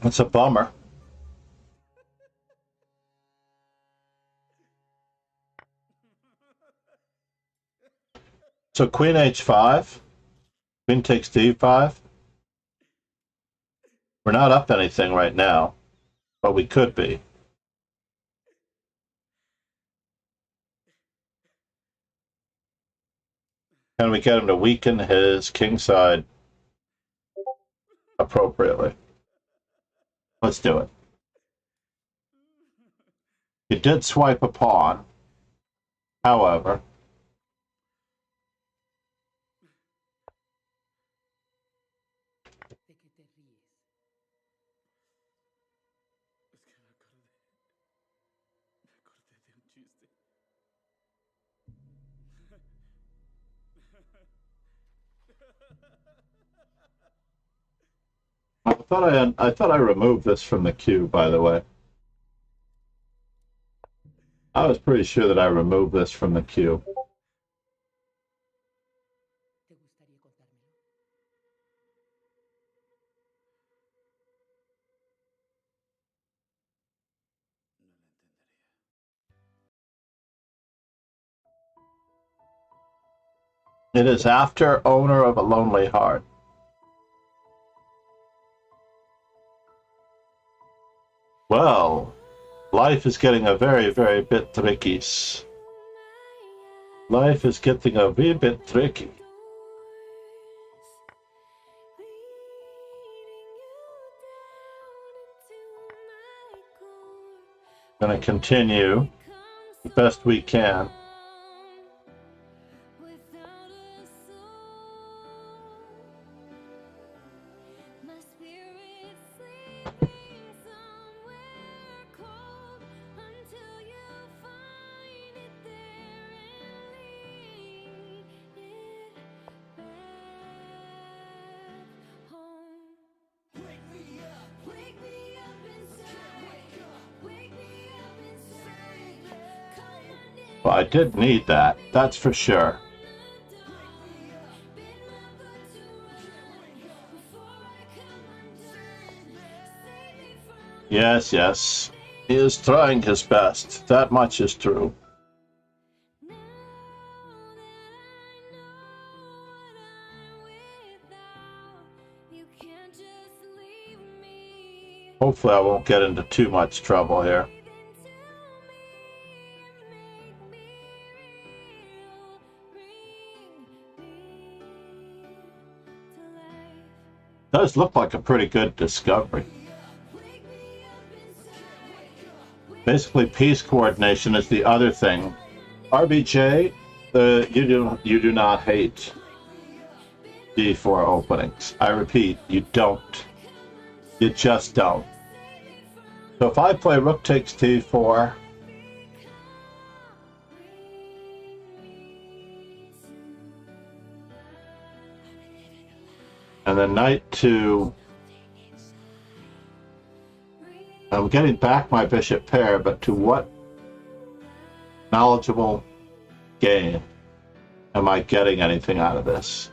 That's a bummer. So queen h5. Queen takes d5. We're not up anything right now, but we could be. Can we get him to weaken his kingside appropriately? Let's do it. He did swipe a pawn, however. I thought I removed this from the queue, by the way. I was pretty sure that I removed this from the queue. It is after Owner of a Lonely Heart. Well, life is getting a very, very bit tricky. Life is getting a wee bit tricky. Gonna continue the best we can. Well, I did need that, that's for sure. Yes, yes. He is trying his best. That much is true. Hopefully I won't get into too much trouble here. Does look like a pretty good discovery. Basically, piece coordination is the other thing. RBJ, You do not hate d4 openings. I repeat, you don't. You just don't. So if I play rook takes d4, and then knight to, I'm getting back my bishop pair, but to what knowledgeable gain am I getting anything out of this?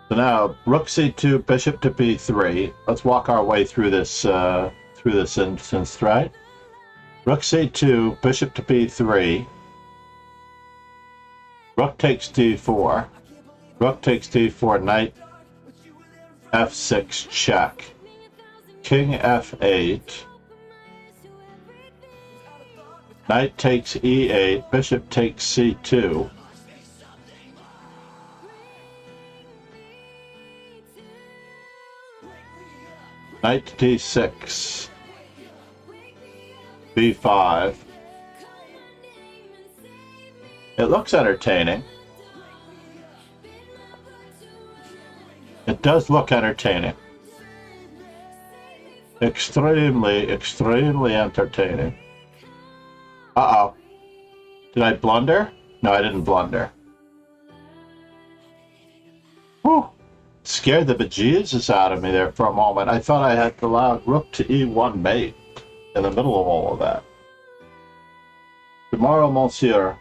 So now rook c2, bishop to b3. Let's walk our way through this instance, right? Rook c2, bishop to b3. Rook takes d4. Rook takes d4, knight f6 check. King f8. Knight takes e8, bishop takes c2. Knight to d6. b5. It looks entertaining. It does look entertaining. Extremely, extremely entertaining. Uh-oh. Did I blunder? No, I didn't blunder. Whew. Scared the bejesus out of me there for a moment. I thought I had allowed rook to e1 mate in the middle of all of that. Tomorrow, monsieur.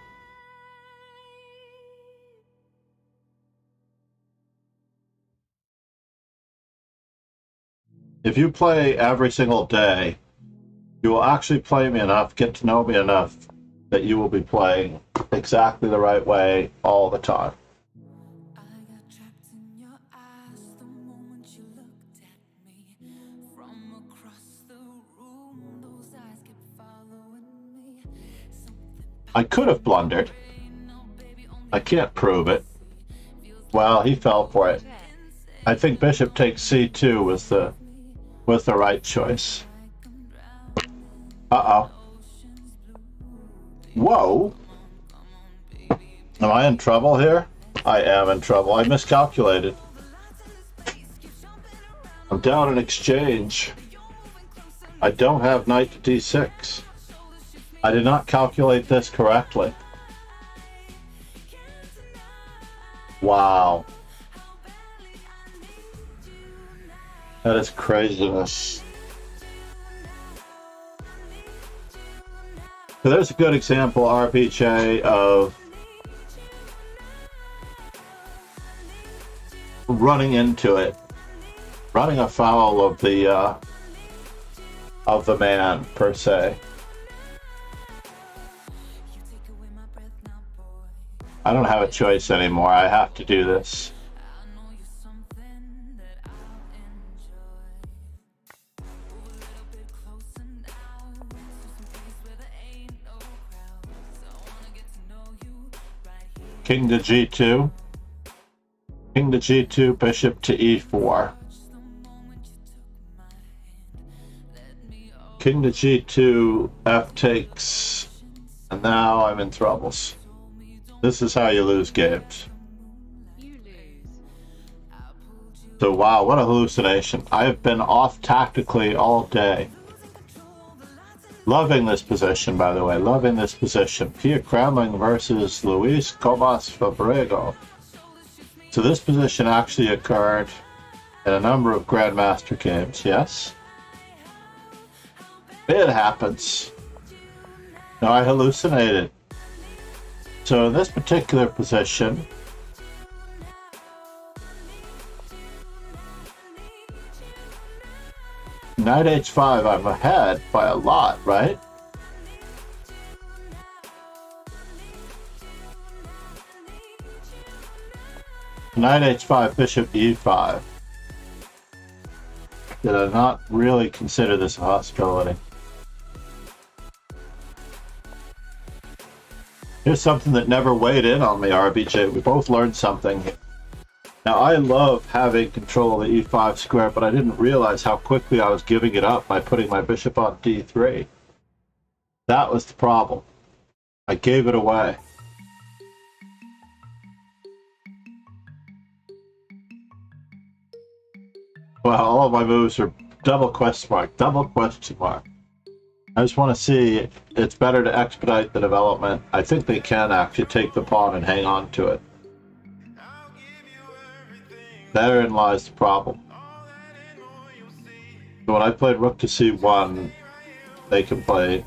If you play every single day, you will actually play me enough, get to know me enough, that you will be playing exactly the right way all the time.
I got trapped in your eyes the moment you looked at me. From across the room, those eyes kept following me.
I could have blundered. I can't prove it. Well, he fell for it. I think bishop takes c2 was the right choice. Uh-oh. Whoa. Am I in trouble here? I am in trouble. I miscalculated. I'm down in exchange. I don't have knight to d6. I did not calculate this correctly. Wow. That is craziness. So there's a good example, RPJ, of running into it, running afoul of the man per se. I don't have a choice anymore. I have to do this. King to g2. King to g2, bishop to e4. King to g2, f takes, and now I'm in troubles. This is how you lose games.
You lose.
So wow, what a hallucination. I have been off tactically all day. Loving this position, by the way, loving this position. Pia Kremling versus Luis Comas Fabrego. So this position actually occurred in a number of Grandmaster games, yes? It happens. No, I hallucinated. So in this particular position, knight h5, I'm ahead by a lot, right? Knight h5, bishop e5. Did I not really consider this a possibility? Here's something that never weighed in on me, RBJ. We both learned something. Now, I love having control of the e5 square, but I didn't realize how quickly I was giving it up by putting my bishop on d3. That was the problem. I gave it away. Well, all of my moves are double question mark, double question mark. I just want to see, it's better to expedite the development. I think they can actually take the pawn and hang on to it. Therein lies the problem. So when I played rook to c1, they can play.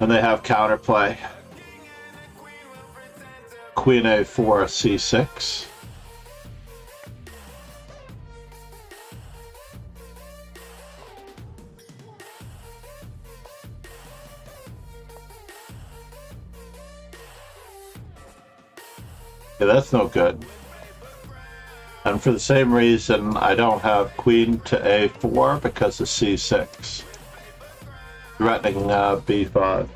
And they have counterplay. Queen a4, c6. Yeah, that's no good. And for the same reason, I don't have queen to a4 because of c6. Threatening b5.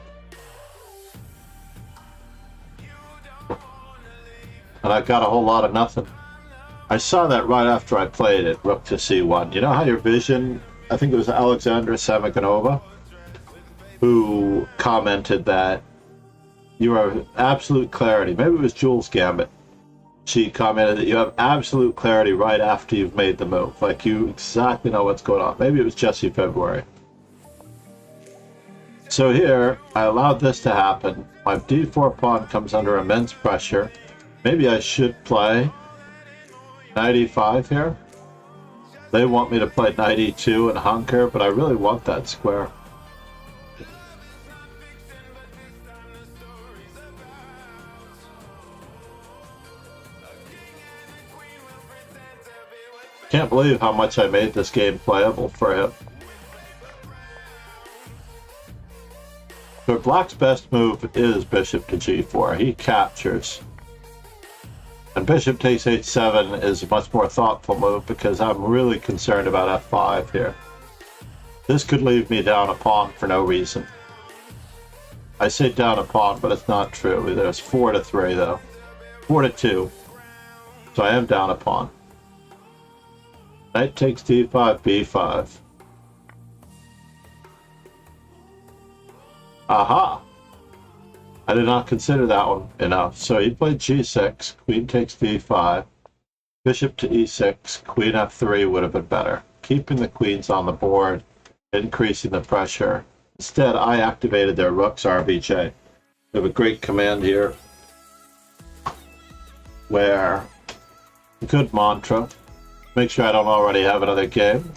And I got a whole lot of nothing. I saw that right after I played it, rook to c1. You know how your vision, I think it was Alexandra Samaganova, who commented that you have absolute clarity. Maybe it was Jules Gambit. She commented that you have absolute clarity right after you've made the move. Like, you exactly know what's going on. Maybe it was Jesse February. So here, I allowed this to happen. My d4 pawn comes under immense pressure. Maybe I should play knight e5 here. They want me to play knight e2 and hunker, but I really want that square. Can't believe how much I made this game playable for him. So Black's best move is bishop to g4. He captures. And bishop takes h7 is a much more thoughtful move because I'm really concerned about f5 here. This could leave me down a pawn for no reason. I say down a pawn, but it's not true. There's 4 to 3 though. 4 to 2. So I am down a pawn. Knight takes d5, b5. Aha! I did not consider that one enough. So he played g6, queen takes d5, bishop to e6, queen f3 would have been better. Keeping the queens on the board, increasing the pressure. Instead, I activated their rook's RBJ. We have a great command here where, good mantra. Make sure I don't already have another game.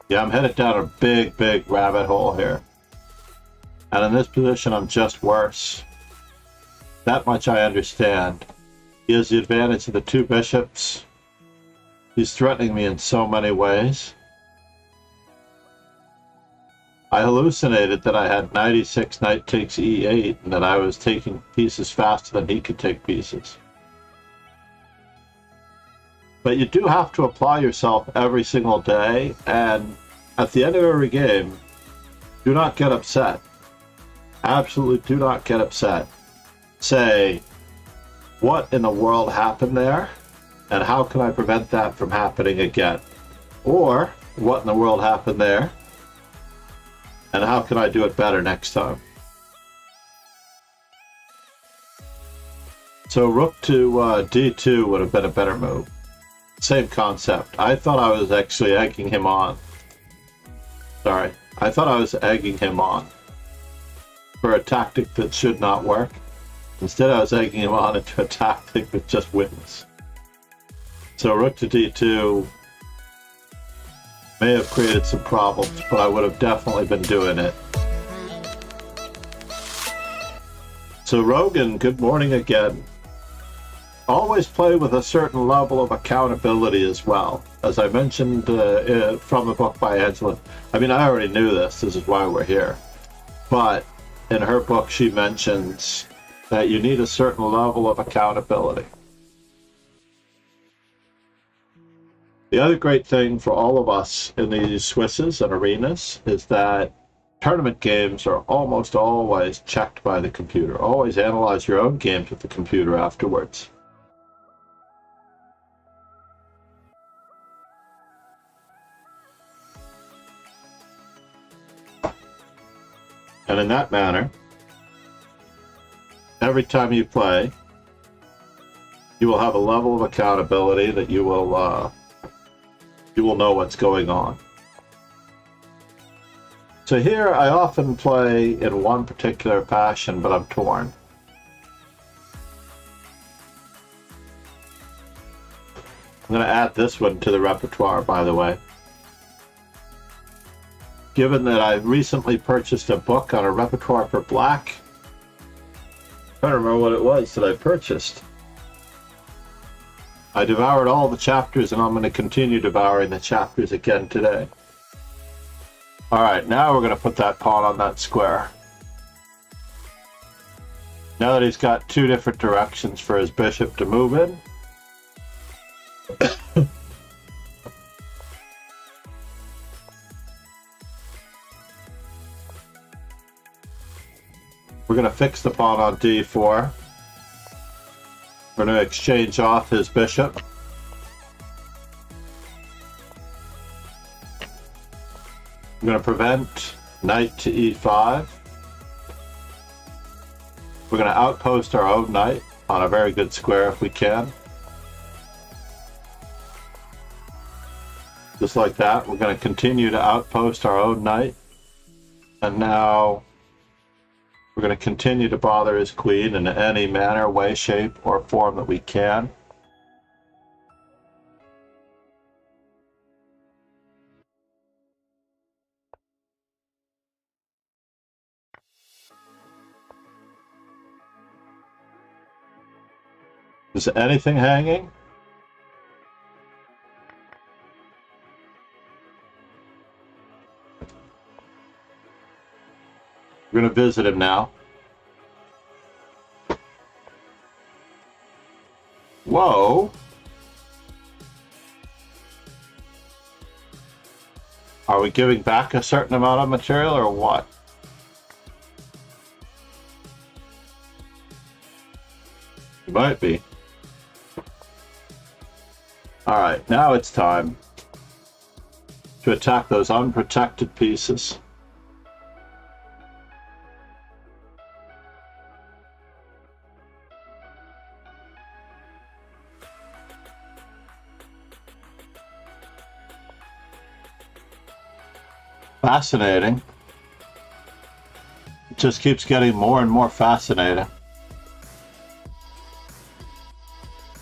Yeah, I'm headed down a big, big rabbit hole here. And in this position, I'm just worse. That much I understand. He has the advantage of the 2 bishops. He's threatening me in so many ways. I hallucinated that I had knight e6, knight takes e8, and that I was taking pieces faster than he could take pieces. But you do have to apply yourself every single day, and at the end of every game, do not get upset. Absolutely do not get upset. Say, what in the world happened there, and how can I prevent that from happening again? Or, what in the world happened there, and how can I do it better next time? So rook to d2 would have been a better move. Same concept. I thought I was actually egging him on. Sorry. I thought I was egging him on for a tactic that should not work. Instead, I was egging him on into a tactic that just wins. So rook to d2 may have created some problems, but I would have definitely been doing it. So Rogan, good morning again. Always play with a certain level of accountability as well. As I mentioned from the book by Angela, I mean, I already knew this is why we're here. But in her book, she mentions that you need a certain level of accountability. The other great thing for all of us in these Swisses and arenas is that tournament games are almost always checked by the computer. Always analyze your own games with the computer afterwards. And in that manner, every time you play, you will have a level of accountability that you will know what's going on. So here I often play in one particular fashion, but I'm torn. I'm going to add this one to the repertoire, by the way. Given that I recently purchased a book on a repertoire for black, I don't remember what it was that I purchased. I devoured all the chapters, and I'm going to continue devouring the chapters again today. Alright, now we're going to put that pawn on that square. Now that he's got two different directions for his bishop to move in, we're going to fix the pawn on d4. We're going to exchange off his bishop. We're going to prevent knight to e5. We're going to outpost our own knight on a very good square if we can. Just like that, we're going to continue to outpost our own knight. And now we're going to continue to bother his queen in any manner, way, shape, or form that we can. Is anything hanging? We're going to visit him now. Whoa. Are we giving back a certain amount of material or what? We might be. Alright, now it's time to attack those unprotected pieces. Fascinating. It just keeps getting more and more fascinating.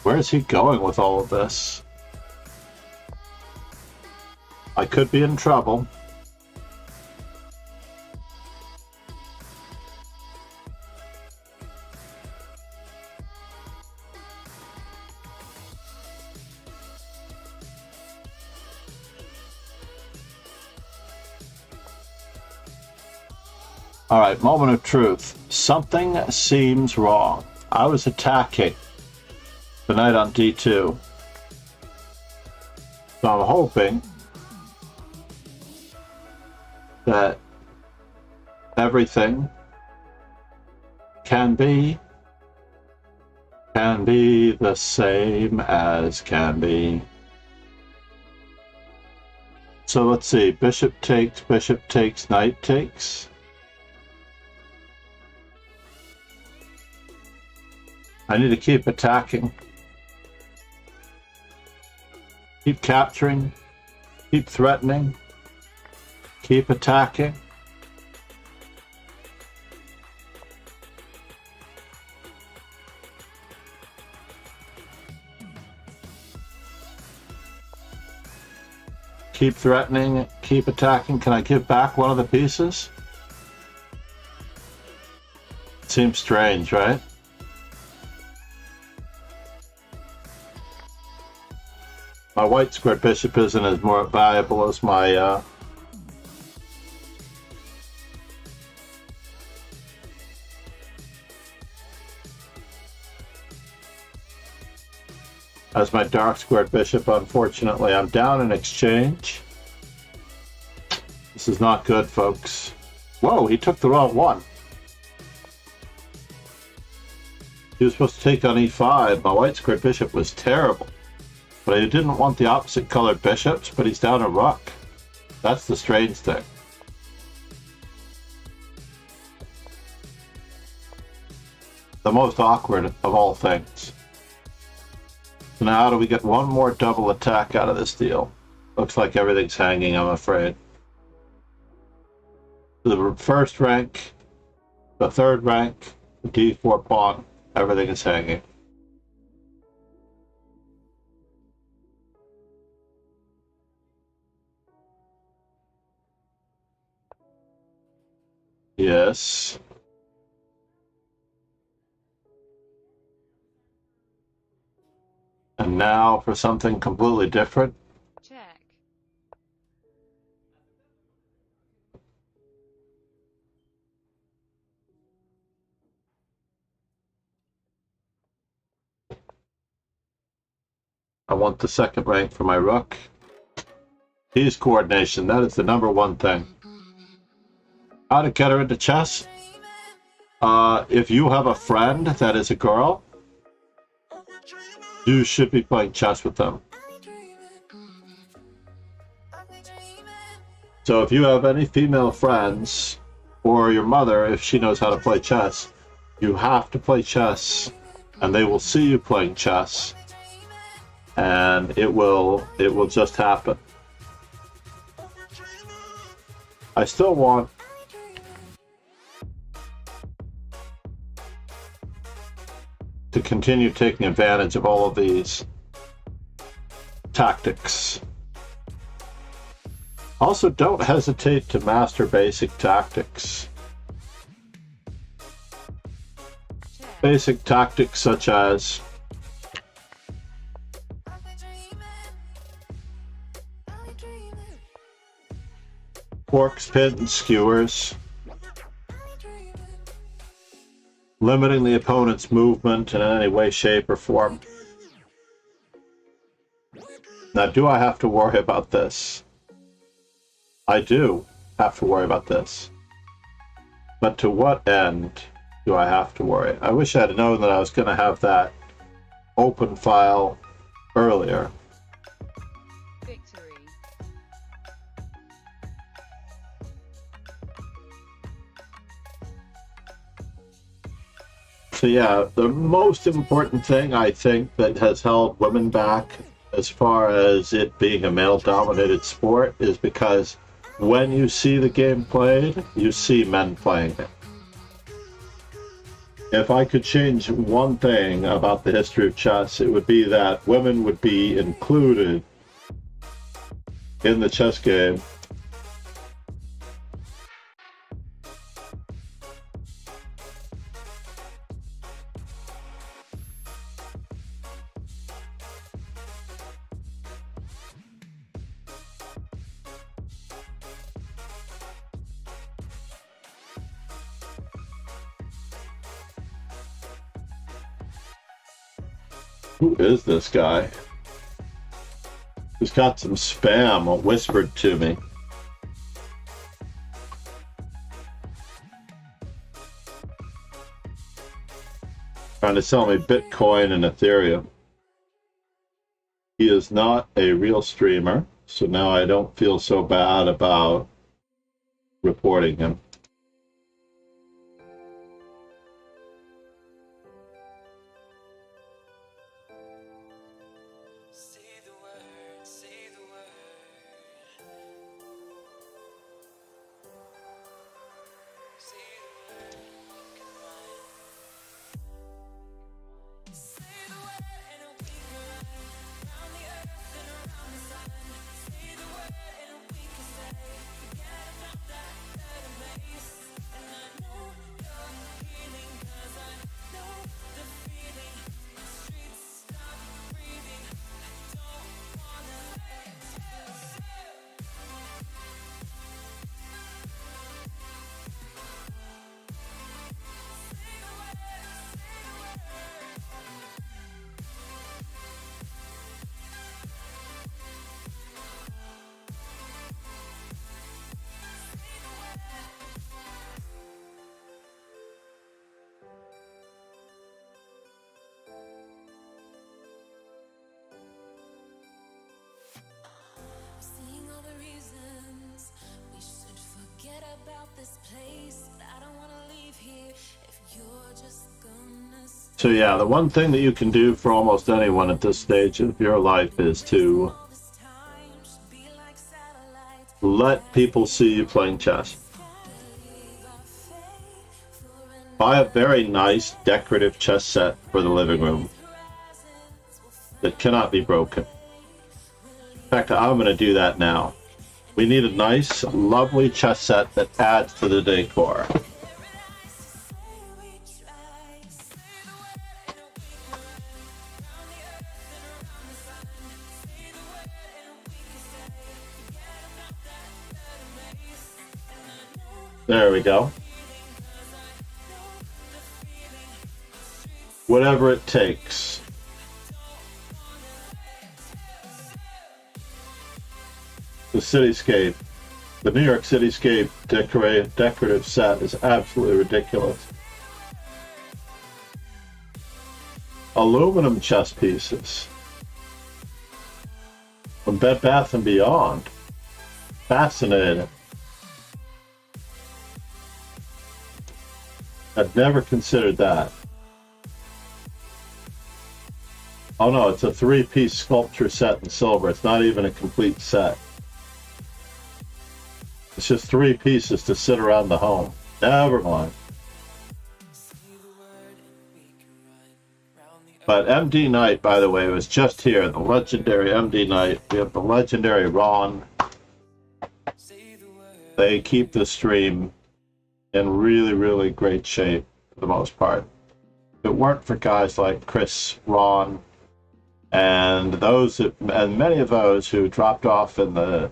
Where is he going with all of this? I could be in trouble. All right, moment of truth. Something seems wrong. I was attacking the knight on d2. So I'm hoping that everything can be the same as can be. So let's see, bishop takes, knight takes. I need to keep attacking, keep capturing, keep threatening, keep attacking. Keep threatening, keep attacking. Can I give back one of the pieces? Seems strange, right? My white squared bishop isn't as more valuable as my as my dark squared bishop. Unfortunately, I'm down in exchange. This is not good, folks. Whoa, he took the wrong one. He was supposed to take on e5. My white squared bishop was terrible. But I didn't want the opposite colored bishops, but he's down a rook. That's the strange thing. The most awkward of all things. So now how do we get one more double attack out of this deal? Looks like everything's hanging, I'm afraid. The first rank, the third rank, the d4 pawn, everything is hanging. Yes. And now for something completely different.
Check.
I want the second rank for my rook. Piece coordination, that is the number one thing. How to get her into chess? If you have a friend that is a girl, you should be playing chess with them. So if you have any female friends, or your mother, if she knows how to play chess, you have to play chess, and they will see you playing chess, and it will just happen. I still want to continue taking advantage of all of these tactics. Also, don't hesitate to master basic tactics. Basic tactics such as forks, pins, skewers, limiting the opponent's movement in any way, shape, or form. Now, do I have to worry about this? I do have to worry about this. But to what end do I have to worry? I wish I had known that I was going to have that open file earlier.
Victory.
So yeah, the most important thing I think that has held women back as far as it being a male-dominated sport is because when you see the game played, you see men playing it. If I could change one thing about the history of chess, it would be that women would be included in the chess game. Who is this guy? He's got some spam whispered to me. Trying to sell me Bitcoin and Ethereum. He is not a real streamer, so now I don't feel so bad about reporting him. So yeah, the one thing that you can do for almost anyone at this stage of your life is to let people see you playing chess. Buy a very nice decorative chess set for the living room that cannot be broken. In fact, I'm going to do that now. We need a nice, lovely chess set that adds to the decor. There we go. Whatever it takes. The cityscape, the New York cityscape decorative set is absolutely ridiculous. Aluminum chess pieces from Bed Bath & Beyond. Fascinating. I've never considered that. Oh no, it's a 3-piece sculpture set in silver. It's not even a complete set. It's just 3 pieces to sit around the home. Never mind. But MD Knight, by the way, was just here. The legendary MD Knight. We have the legendary Ron. They keep the stream in really, really great shape for the most part. If it weren't for guys like Chris, Ron, and many of those who dropped off in the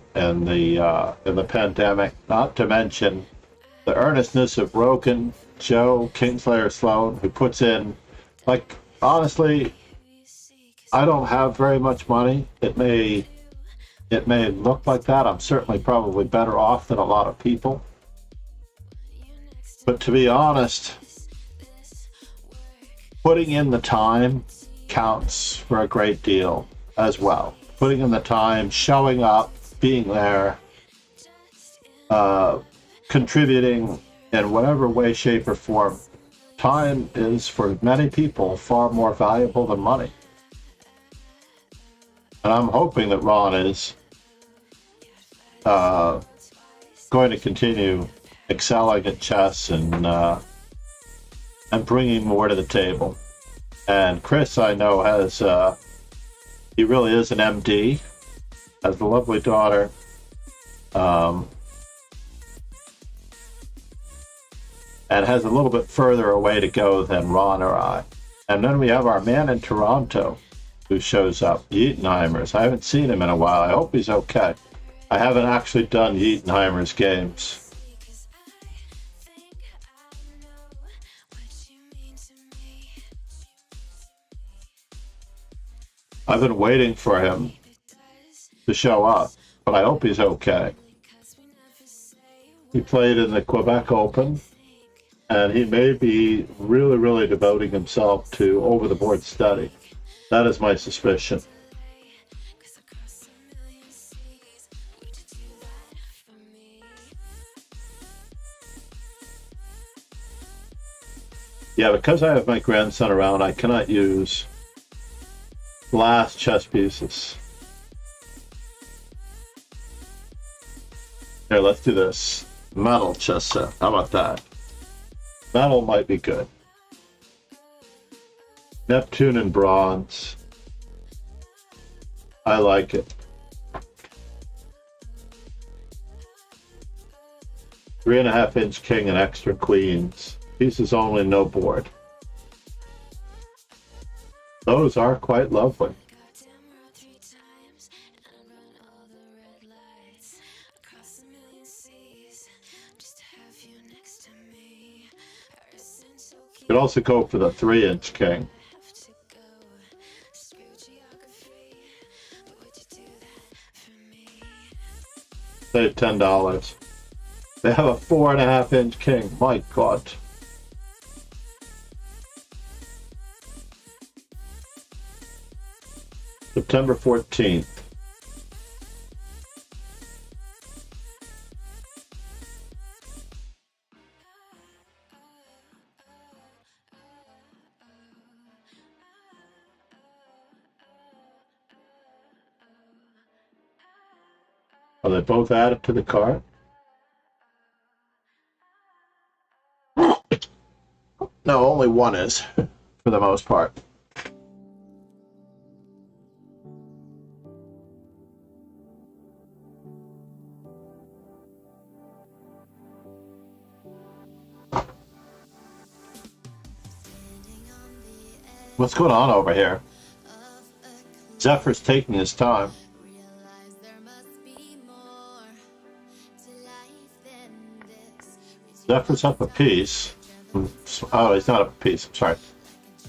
pandemic, not to mention the earnestness of Rogan, Joe, Kingslayer Sloan, who puts in, like, honestly, I don't have very much money. It may look like that. I'm certainly probably better off than a lot of people. But to be honest, putting in the time counts for a great deal as well. Putting in the time, showing up, being there, contributing in whatever way, shape, or form. Time is, for many people, far more valuable than money. And I'm hoping that Ron is going to continue excelling at chess and bringing more to the table. And Chris, I know, has he really is an MD, has a lovely daughter, and has a little bit further away to go than Ron or I. And then we have our man in Toronto who shows up, Yeatenheimers. I haven't seen him in a while. I hope he's okay. I haven't actually done Yeatenheimer's games. I've been waiting for him to show up, but I hope he's okay. He played in the Quebec Open, and he may be really, really devoting himself to over-the-board study. That is my suspicion. Yeah, because I have my grandson around, I cannot use glass chess pieces. Here, let's do this. Metal chess set. How about that? Metal might be good. Neptune in bronze. I like it. 3.5-inch king and extra queens. Pieces only, no board. Those are quite lovely. You could also go for the 3-inch king. Save $10. They have a 4.5-inch king. My God. September 14th. Are they both added to the card? No, only one is, for the most part. What's going on over here? Zephyr's taking his time. Zephyr's up a piece. Oh, he's not up a piece. I'm sorry.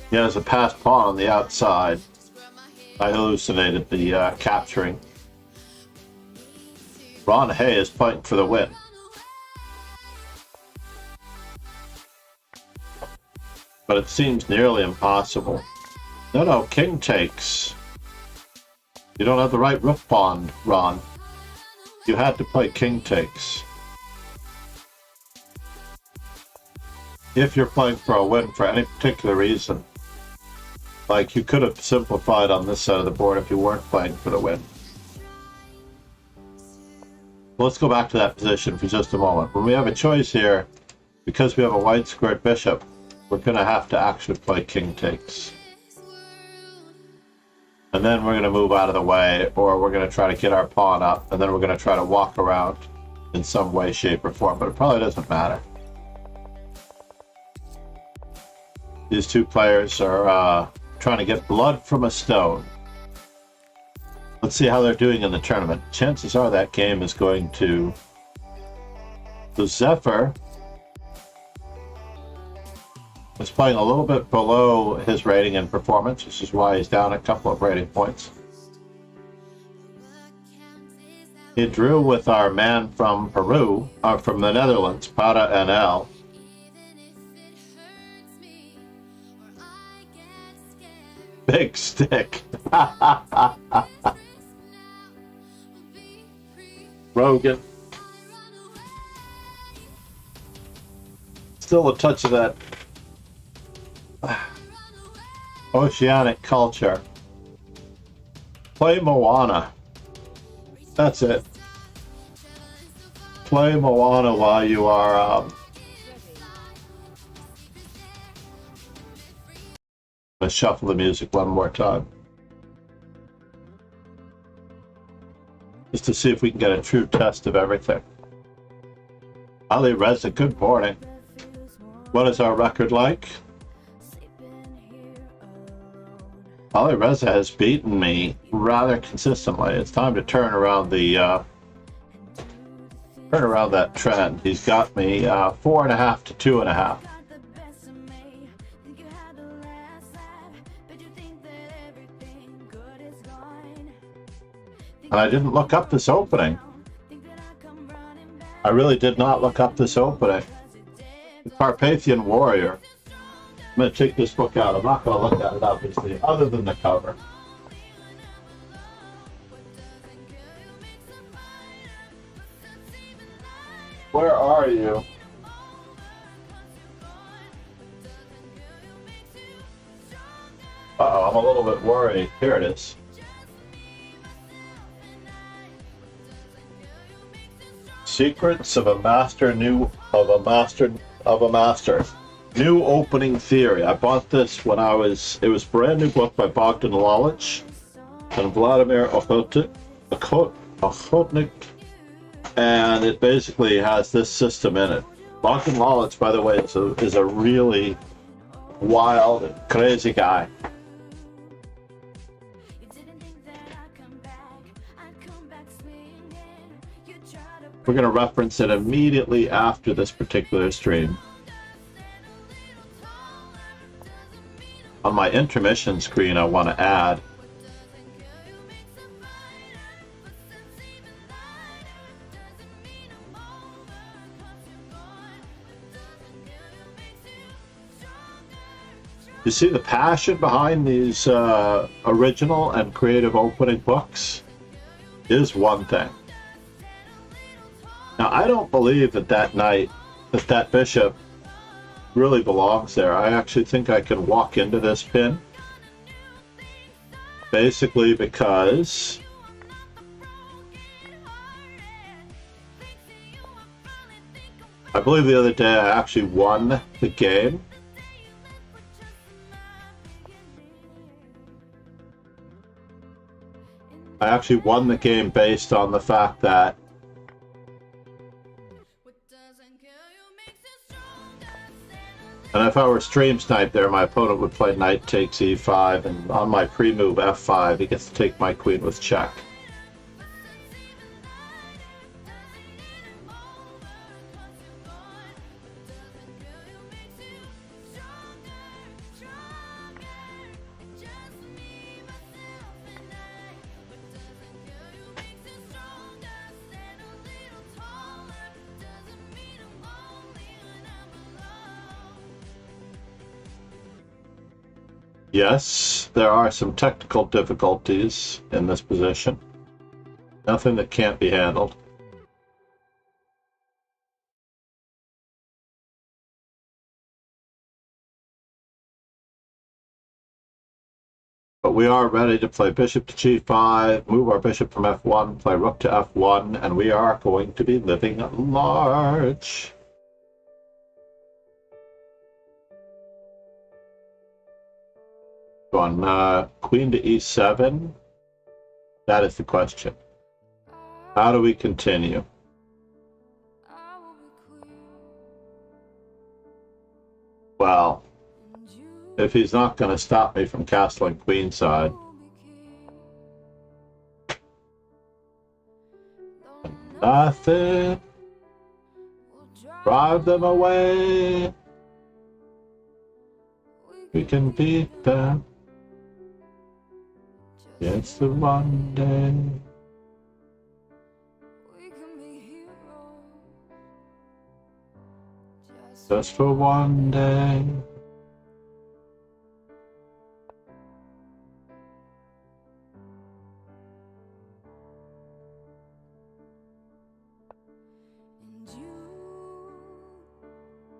He has a passed pawn on the outside. I hallucinated the capturing. Ron Hay is fighting for the win. But it seems nearly impossible. No, king takes. You don't have the right rook pawn, Ron. You had to play king takes. If you're playing for a win for any particular reason. Like, you could have simplified on this side of the board if you weren't playing for the win. Let's go back to that position for just a moment. When we have a choice here, because we have a white squared bishop, we're going to have to actually play king takes. And then we're going to move out of the way, or we're going to try to get our pawn up, and then we're going to try to walk around in some way, shape, or form, but it probably doesn't matter. These two players are trying to get blood from a stone. Let's see how they're doing in the tournament. Chances are that game is going to... So Zephyr is playing a little bit below his rating and performance, which is why he's down a couple of rating points. He drew with our man from Peru, from the Netherlands, Para NL. Big stick. Rogan. Still a touch of that oceanic culture. Play Moana. That's it. Play Moana while you are Let's shuffle the music one more time. Just to see if we can get a true test of everything. Ali Reza, good morning. What is our record like? Ali Reza has beaten me rather consistently. It's time to turn around the that trend. He's got me 4.5 to 2.5. And I didn't look up this opening. I really did not look up this opening. The Carpathian Warrior. I'm going to take this book out. I'm not going to look at it, obviously, other than the cover. Where are you? Uh-oh, I'm a little bit worried. Here it is. Secrets of a Master New Opening Theory. I bought this when it was a brand new book by Bogdan Lalich and Vladimir Ochotnik, and it basically has this system in it. Bogdan Lalich, by the way, is a really wild and crazy guy. We're going to reference it immediately after this particular stream. On my intermission screen, I want to add you see the passion behind these original and creative opening books is one thing. Now, I don't believe that knight, that bishop really belongs there. I actually think I can walk into this pin. Basically because I believe the other day I actually won the game. I actually won the game based on the fact that and if I were stream snipe there, my opponent would play knight takes e5, and on my pre-move f5, he gets to take my queen with check. Yes, there are some technical difficulties in this position. Nothing that can't be handled. But we are ready to play bishop to g5, move our bishop from f1, play rook to f1, and we are going to be living large. On queen to e7, that is the question. How do we continue? Well, if he's not going to stop me from castling queenside, nothing, drive them away, we can beat them. It's the one day. Just for one day.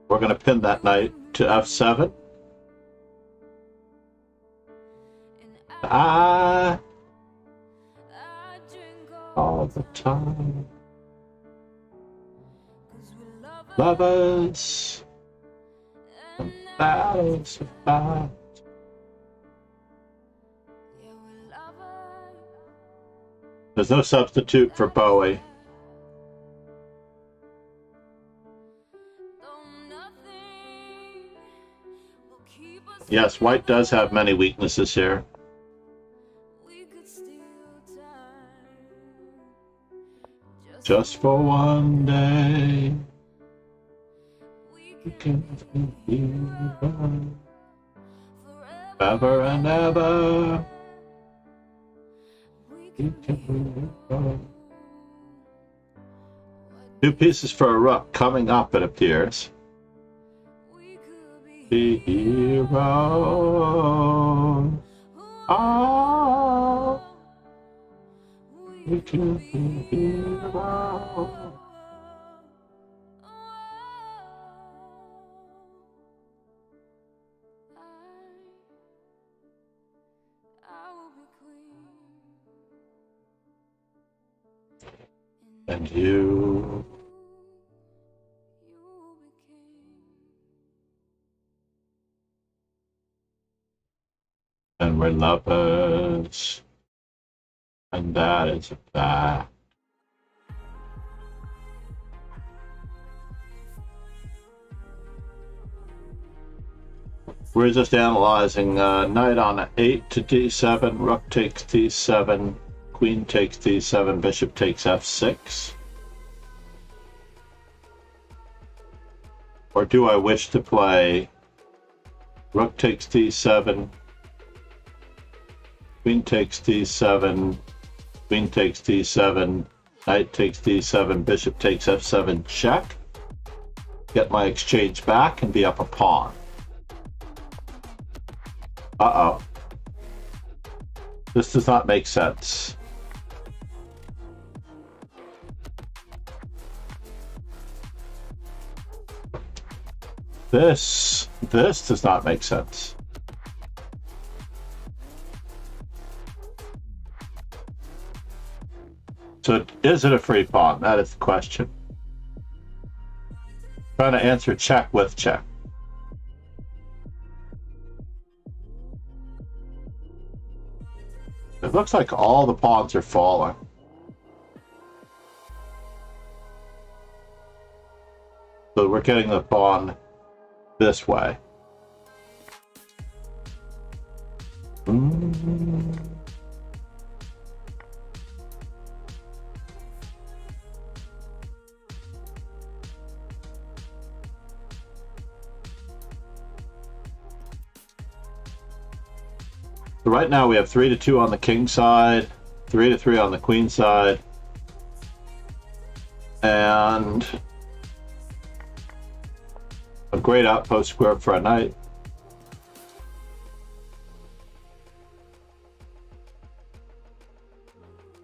We're going to pin that knight to f7. All the time. Lovers and battles of fight. There's no substitute for Bowie. Yes, white does have many weaknesses here. Just for one day, we can be forever and ever. We can be two pieces for a rook coming up, it appears. The hero. Oh. We can be heroes. And you. And we're lovers. And that is a fact. We're just analyzing knight on 8 to d7, rook takes d7, queen takes d7, bishop takes f6. Or do I wish to play rook takes d7, queen takes d7, queen takes d7, knight takes d7, bishop takes f7, check. Get my exchange back and be up a pawn. Uh-oh. This does not make sense. This does not make sense. So is it a free pawn? That is the question. trying to answer check with check. It looks like all the pawns are falling. So we're getting the pawn this way. So right now we have 3-2 on the king side, 3-3 on the queen side, and a great outpost square for a knight.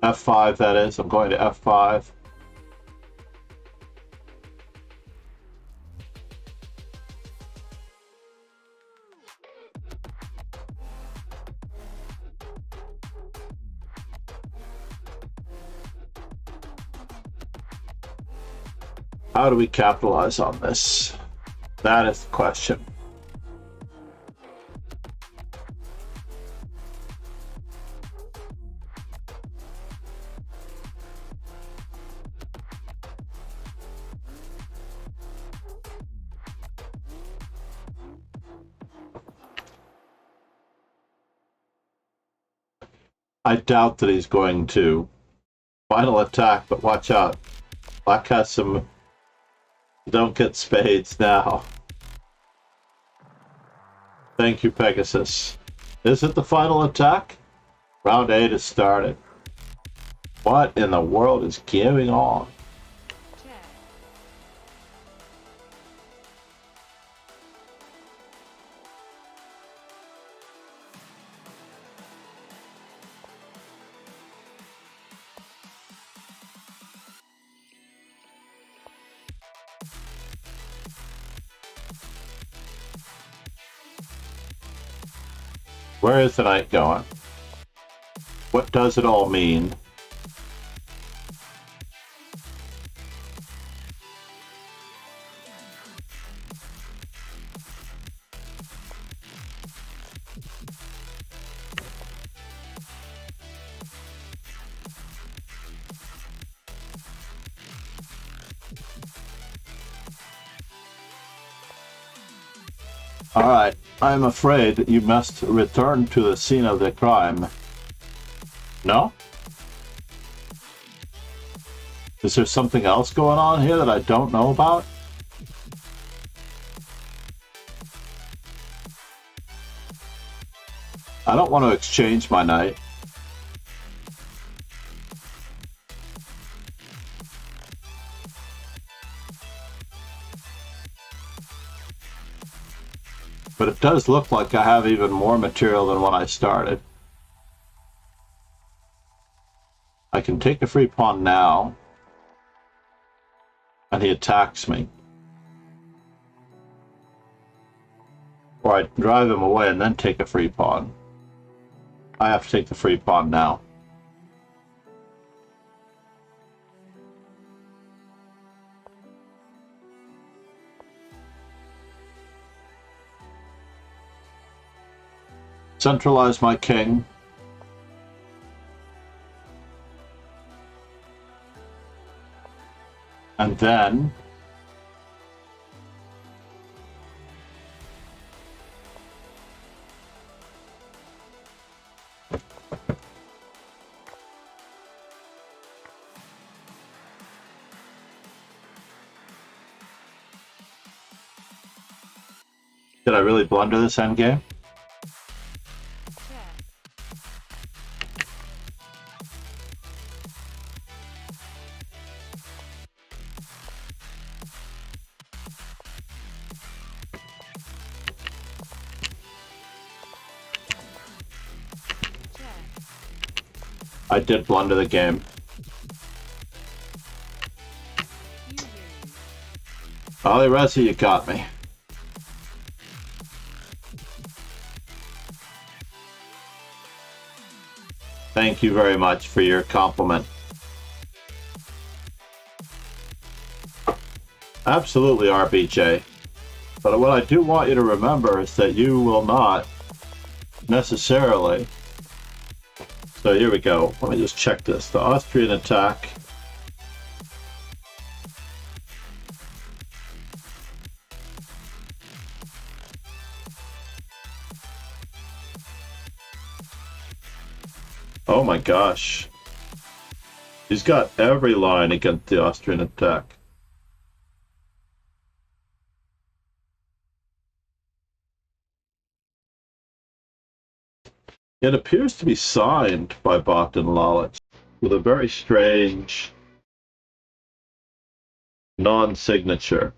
F5, that is. I'm going to F5. How do we capitalize on this? That is the question. I doubt that he's going to final attack, but watch out. Black has some... Don't get spades now. Thank you, Pegasus. Is it the final attack? Round 8 has started. What in the world is going on?
Check.
Where is the knight going? What does it all mean? All right, I am afraid that you must return to the scene of the crime. No? Is there something else going on here that I don't know about? I don't want to exchange my knight. But it does look like I have even more material than when I started. I can take a free pawn now, and he attacks me. Or I drive him away and then take a free pawn. I have to take the free pawn now. Centralize my king. And then did I really blunder this endgame? I did blunder the game. Ali Rezi, you got me. Thank you very much for your compliment. Absolutely, RBJ. But what I do want you to remember is that you will not necessarily. So here we go. Let me just check this. The Austrian attack. Oh my gosh. He's got every line against the Austrian attack. It appears to be signed by Bogdan Lalich with a very strange non-signature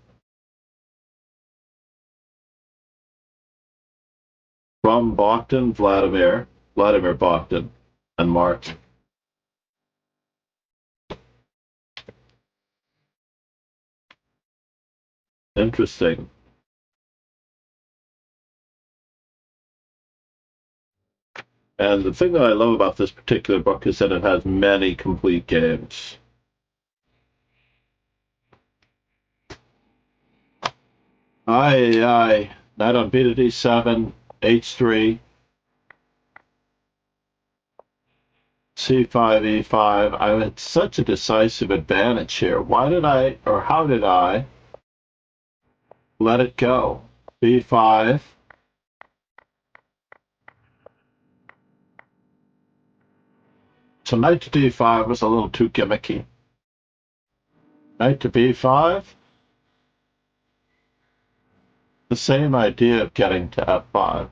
from Bogdan, Vladimir Bogdan, and Mark. Interesting. And the thing that I love about this particular book is that it has many complete games. Aye. Knight on b to d7, h3, c5, e5. I had such a decisive advantage here. Why did I, or how did I, let it go? b5. So knight to d5 was a little too gimmicky. Knight to b5. The same idea of getting to f5.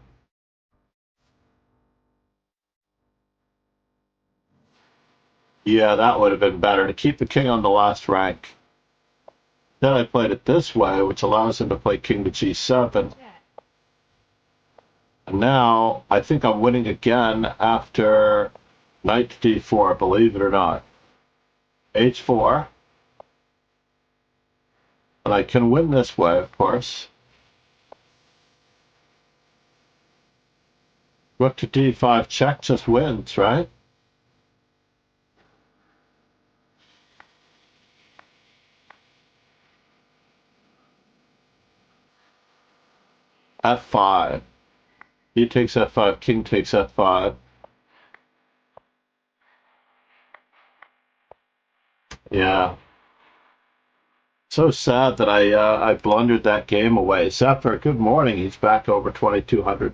Yeah, that would have been better, to keep the king on the last rank. Then I played it this way, which allows him to play king to g7. And now I think I'm winning again after knight to d4, believe it or not. h4. And I can win this way, of course. Rook to d5 check just wins, right? f5. He takes f5, king takes f5. Yeah. So sad that I blundered that game away. Zephyr, good morning. He's back over 2200.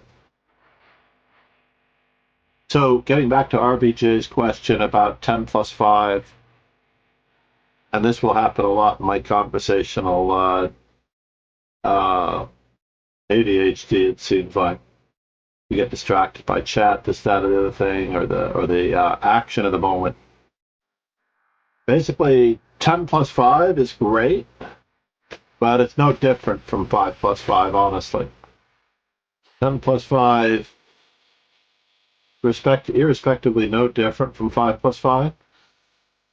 So getting back to RBJ's question about 10 plus 5, and this will happen a lot in my conversational ADHD, it seems like. You get distracted by chat, this, that, or the other thing, or the action of the moment. Basically, 10 plus 5 is great, but it's no different from 5 plus 5, honestly. 10 plus 5, irrespectively, no different from 5 plus 5,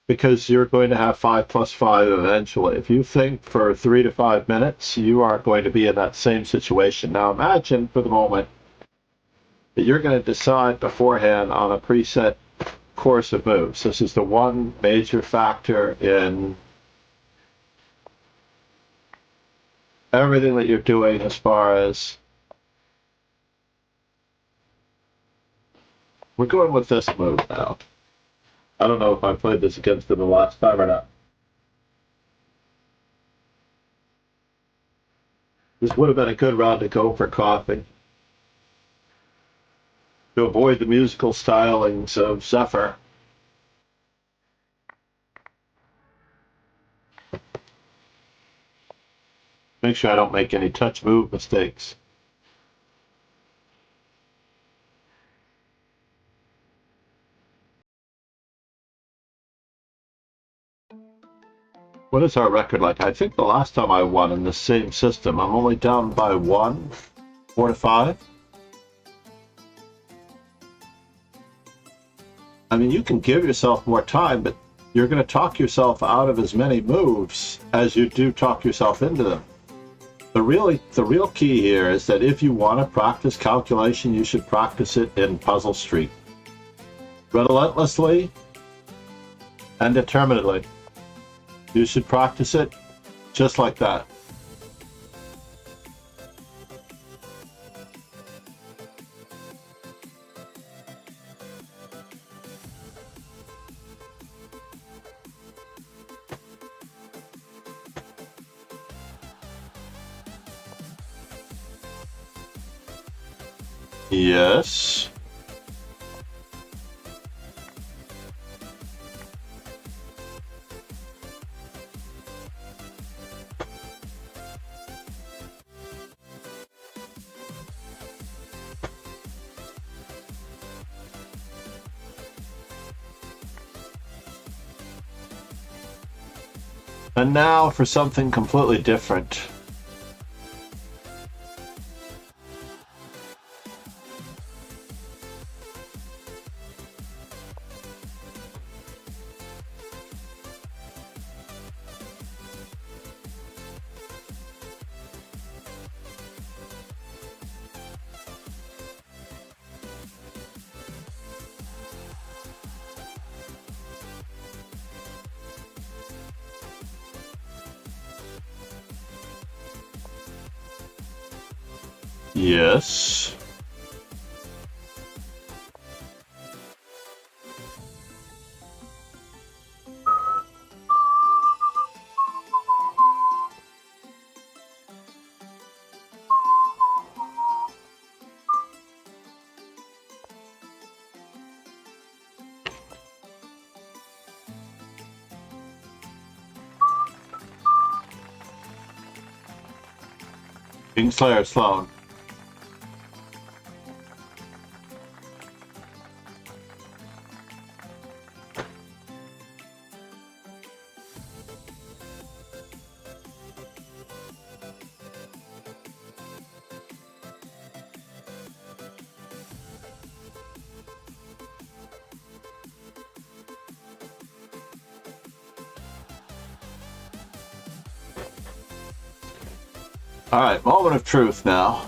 because you're going to have 5 plus 5 eventually. If you think for 3 to 5 minutes, you are going to be in that same situation. Now imagine for the moment that you're going to decide beforehand on a preset course of moves. This is the one major factor in everything that you're doing as far as we're going with this move now. I don't know if I played this against him the last time or not. This would have been a good round to go for coffee. To avoid the musical stylings of Zephyr. Make sure I don't make any touch move mistakes. What is our record like? I think the last time I won in the same system, I'm only down by 1, 4 to 5. I mean, you can give yourself more time, but you're going to talk yourself out of as many moves as you do talk yourself into them. The real key here is that if you want to practice calculation, you should practice it in Puzzle Street. Relentlessly and determinedly. You should practice it Just like that. Yes. And now for something completely different. Yes. Kingslayer Sloan. All right, moment of truth now.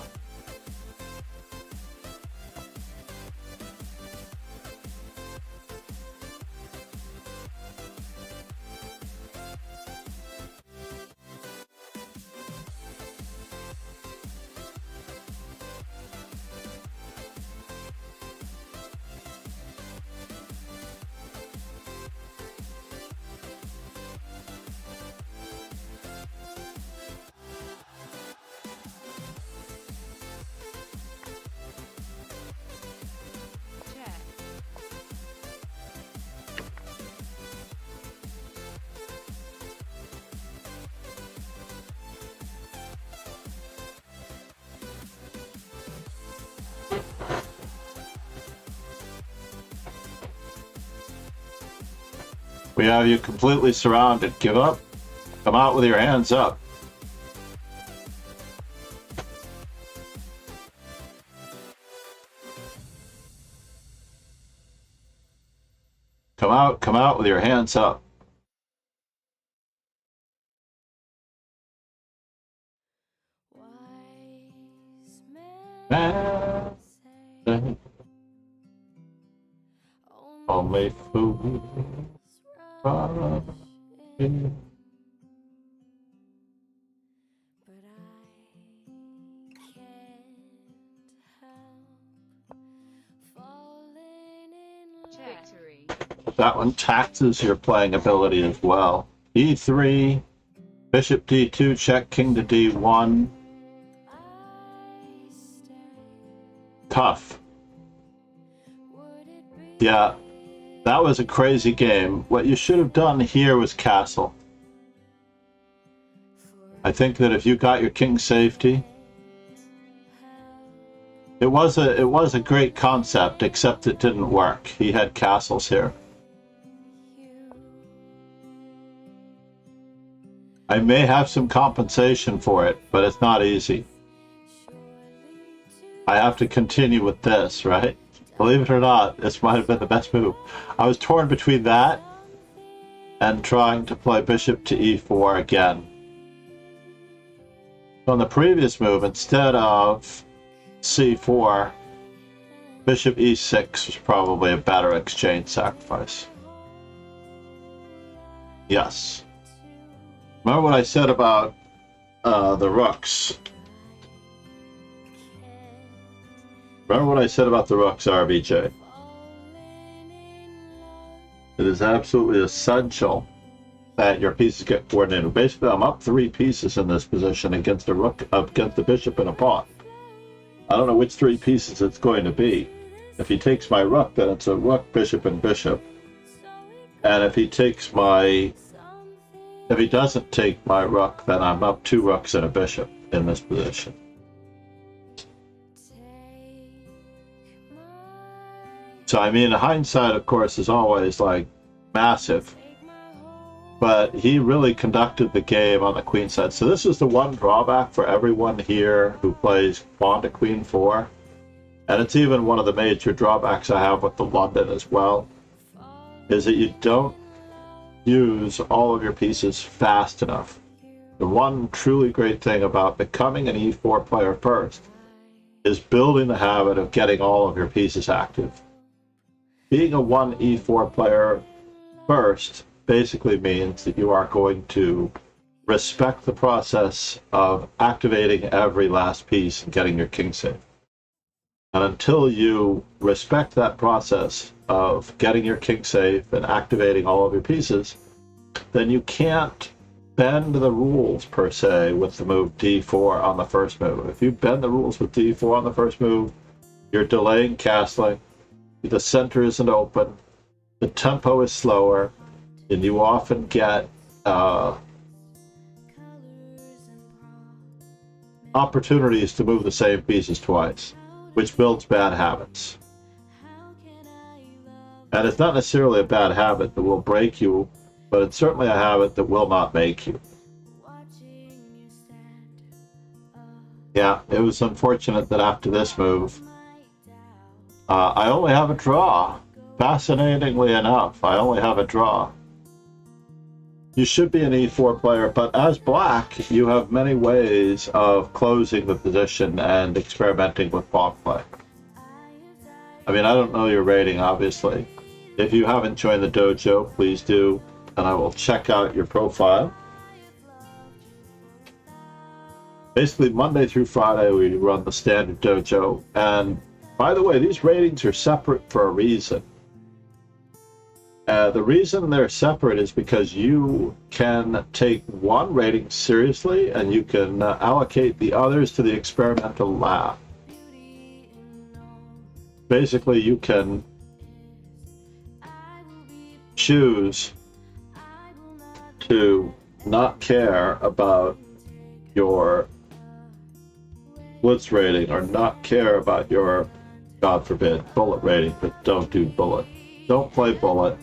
Check.
We have you completely surrounded. Give up. Come out with your hands up. Come out with your hands up.
Wise
Man,
men say
only fools
rush
rush
in,
in.
but I can't help falling in love.
Victory.
That one taxes your playing ability as well. E3, Bishop D2, check King to D1.
I stay.
Tough.
Would it be
Yeah, that was a crazy game. What you should have done here was castle. I think that if you got your king safety, it was a great concept, except it didn't work. He had castles here.
you?
I may have some compensation for it, but it's not easy. I have to continue with this, right? Believe it or not, this might have been the best move. I was torn between that and trying to play bishop to e4 again. So on the previous move, instead of c4, bishop e6 was probably a better exchange sacrifice. Yes. Remember what I said about the rooks? Remember what I said about the rooks, RBJ? It is absolutely essential that your pieces get coordinated. Basically, I'm up 3 pieces in this position against the rook, against the bishop in a pawn. I don't know which 3 pieces it's going to be. If he takes my rook, then it's a rook, bishop, and bishop. And if he doesn't take my rook, then I'm up 2 rooks and a bishop in this position. So, I mean, hindsight, of course, is always, like, massive. But he really conducted the game on the queen side. So this is the one drawback for everyone here who plays pawn to queen 4. And it's even one of the major drawbacks I have with the London as well, is that you don't use all of your pieces fast enough. The one truly great thing about becoming an e4 player first is building the habit of getting all of your pieces active. Being a 1 e4 player first basically means that you are going to respect the process of activating every last piece and getting your king safe. And until you respect that process of getting your king safe and activating all of your pieces, then you can't bend the rules, per se, with the move d4 on the first move. If you bend the rules with d4 on the first move, you're delaying castling, the center isn't open, the tempo is slower, and you often get opportunities to move the same pieces twice, which builds bad habits. And it's not necessarily a bad habit that will break you, but it's certainly a habit that will not make you. Yeah, it was unfortunate that after this move, I only have a draw. Fascinatingly enough, I only have a draw. You should be an e4 player, but as black, you have many ways of closing the position and experimenting with pawn play. I mean, I don't know your rating, obviously. If you haven't joined the dojo, please do, and I will check out your profile. Basically, Monday through Friday, we run the standard dojo, and by the way, these ratings are separate for a reason. The reason they're separate is because you can take one rating seriously and you can allocate the others to the experimental lab. Basically, you can choose to not care about your blitz rating or not care about your, God forbid, bullet rating, but don't do bullet. Don't play bullet.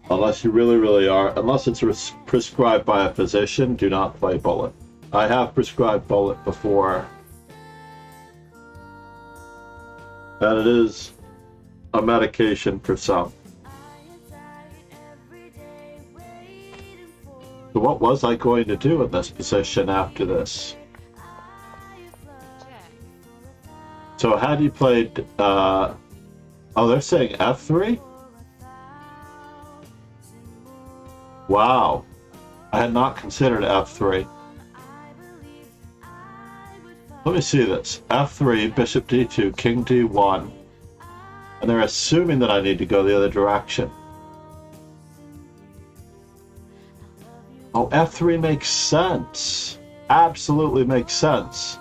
Unless you really are, unless it's prescribed by a physician, do not play bullet. I have prescribed bullet before, and it is a medication for some. So what was I going to do in this position after this? So had you played, oh, they're saying f3? Wow, I had not considered f3. Let me see this. f3, bishop d2, king d1. And they're assuming that I need to go the other direction. Oh, f3 makes sense. Absolutely makes sense.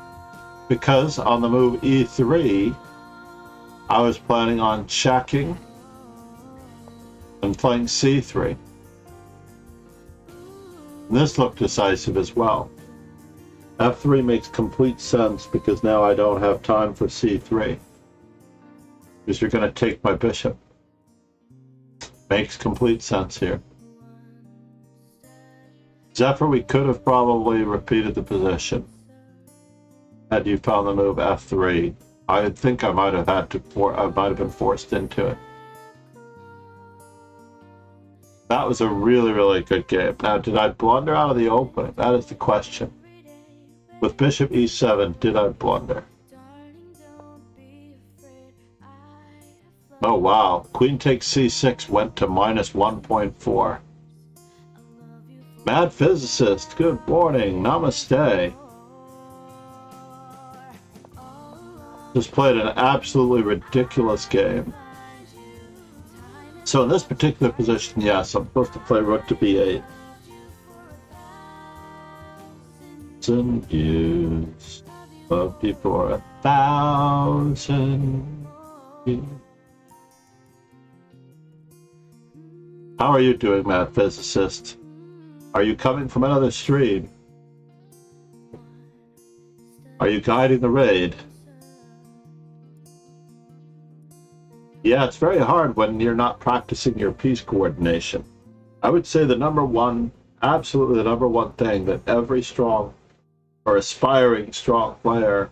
Because on the move e3, I was planning on checking and playing c3. This looked decisive as well. f3 makes complete sense because now I don't have time for c3. Because you're going to take my bishop. Makes complete sense here. Zephyr, we could have probably repeated the position had you found the move f3. I think I might have had to, I might have been forced into it. That was a really good game. Now, did I blunder out of the opening? That is the question. With bishop e7, did I blunder? Oh, wow. Queen takes c6 went to -1.4. Mad Physicist, good morning, namaste. Just played an absolutely ridiculous game. So in this particular position, yes, I'm supposed to play rook to b8. Some years of before 1,000 years. How are you doing, Mad Physicist? Are you coming from another stream? Are you guiding the raid? Yeah, it's very hard when you're not practicing your piece coordination. I would say the number one, absolutely the number one thing that every strong or aspiring strong player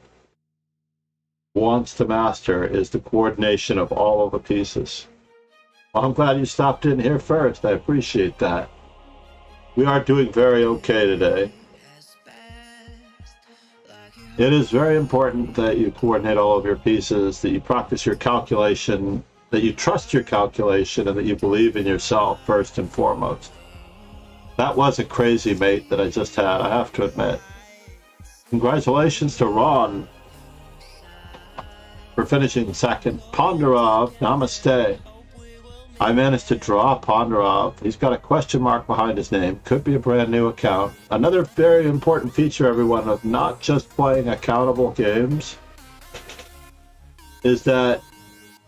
wants to master is the coordination of all of the pieces. Well, I'm glad you stopped in here first. I appreciate that. We are doing very okay today. It is very important that you coordinate all of your pieces, that you practice your calculation, that you trust your calculation, and that you believe in yourself first and foremost. That was a crazy mate that I just had, I have to admit. Congratulations to Ron for finishing second. Ponderov, namaste. I managed to draw Ponderov. He's got a question mark behind his name. Could be a brand new account. Another very important feature, everyone, of not just playing accountable games is that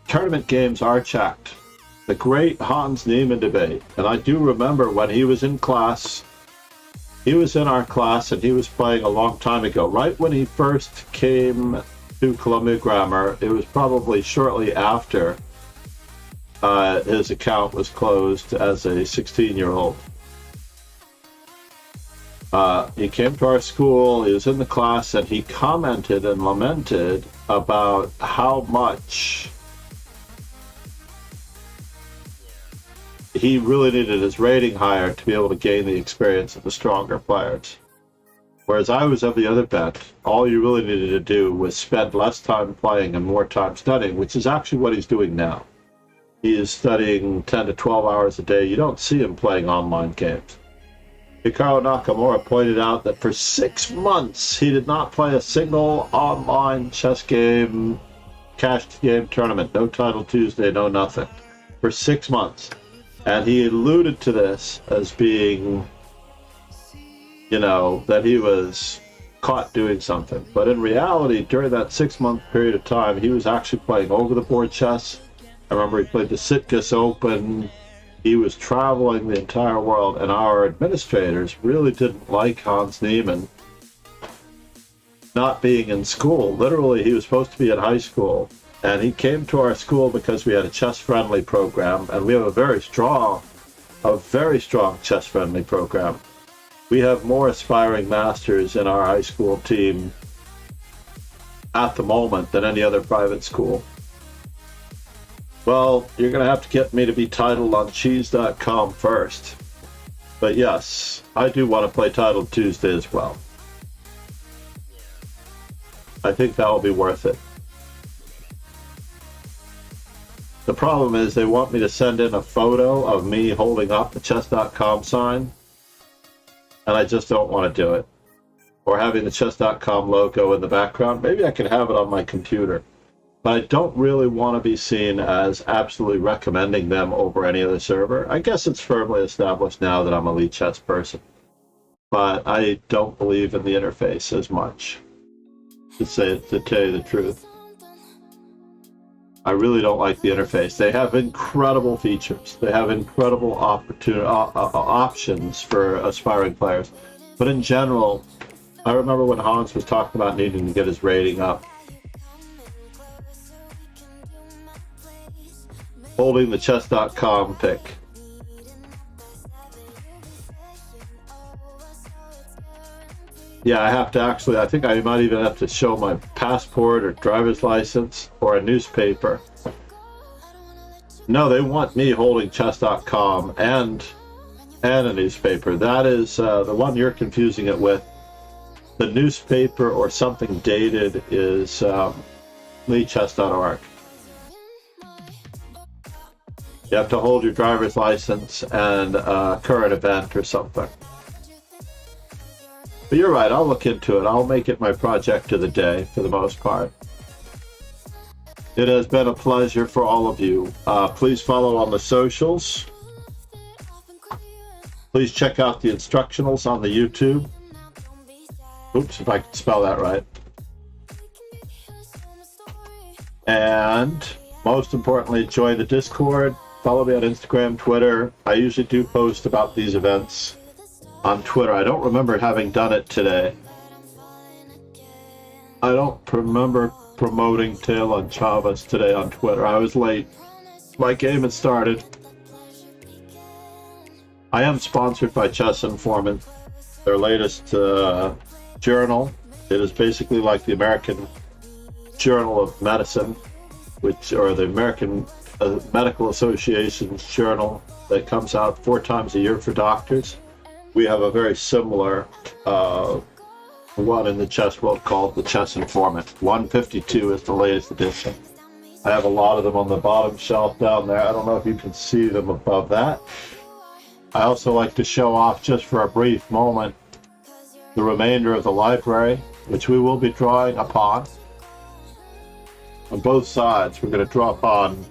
tournament games are checked. The great Hans Niemann debate. And I do remember when he was in class, he was in our class and he was playing a long time ago. Right when he first came to Columbia Grammar, it was probably shortly after his account was closed as a 16-year-old. He came to our school, he was in the class, and he commented and lamented about how much he really needed his rating higher to be able to gain the experience of the stronger players. Whereas I was of the other bent. All you really needed to do was spend less time playing and more time studying, which is actually what he's doing now. He is studying 10 to 12 hours a day. You don't see him playing online games. Hikaru Nakamura pointed out that for 6 months he did not play a single online chess game, cash game tournament. No Title Tuesday, no nothing. For 6 months. And he alluded to this as being, you know, that he was caught doing something. But in reality, during that 6-month period of time, he was actually playing over-the-board chess. I remember he played the Sitges Open. He was traveling the entire world, and our administrators really didn't like Hans Niemann not being in school. Literally, he was supposed to be in high school, and he came to our school because we had a chess-friendly program, and we have a very strong chess-friendly program. We have more aspiring masters in our high school team at the moment than any other private school. Well, you're going to have to get me to be titled on cheese.com first. But yes, I do want to play Titled Tuesday as well. I think that will be worth it. The problem is they want me to send in a photo of me holding up the chess.com sign, and I just don't want to do it. Or having the chess.com logo in the background. Maybe I can have it on my computer. But I don't really want to be seen as absolutely recommending them over any other server. I guess it's firmly established now that I'm a lead chess person. But I don't believe in the interface as much, to tell you the truth. I really don't like the interface. They have incredible features. They have incredible options for aspiring players. But in general, I remember when Hans was talking about needing to get his rating up. Holding the chess.com pick. Yeah, I have to actually, I think I might even have to show my passport or driver's license or a newspaper. No, they want me holding chess.com and a newspaper. That is the one you're confusing it with. The newspaper or something dated is leechess.org. You have to hold your driver's license and a current event or something. But you're right, I'll look into it. I'll make it my project of the day for the most part. It has been a pleasure for all of you. Please follow on the socials. Please check out the instructionals on the YouTube. Oops, if I can spell that right. And most importantly, join the Discord. Follow me on Instagram, Twitter. I usually do post about these events on Twitter. I don't remember having done it today. I don't remember promoting Lanchava today on Twitter. I was late. My game had started. I am sponsored by Chess Informant, their latest journal. It is basically like the American Journal of Medicine, or the American Medical Association's journal that comes out 4 times a year for doctors. We have a very similar one in the chess world called the Chess Informant. 152 is the latest edition. I have a lot of them on the bottom shelf down there. I don't know if you can see them above that. I also like to show off, just for a brief moment, the remainder of the library, which we will be drawing upon. On both sides, we're going to draw upon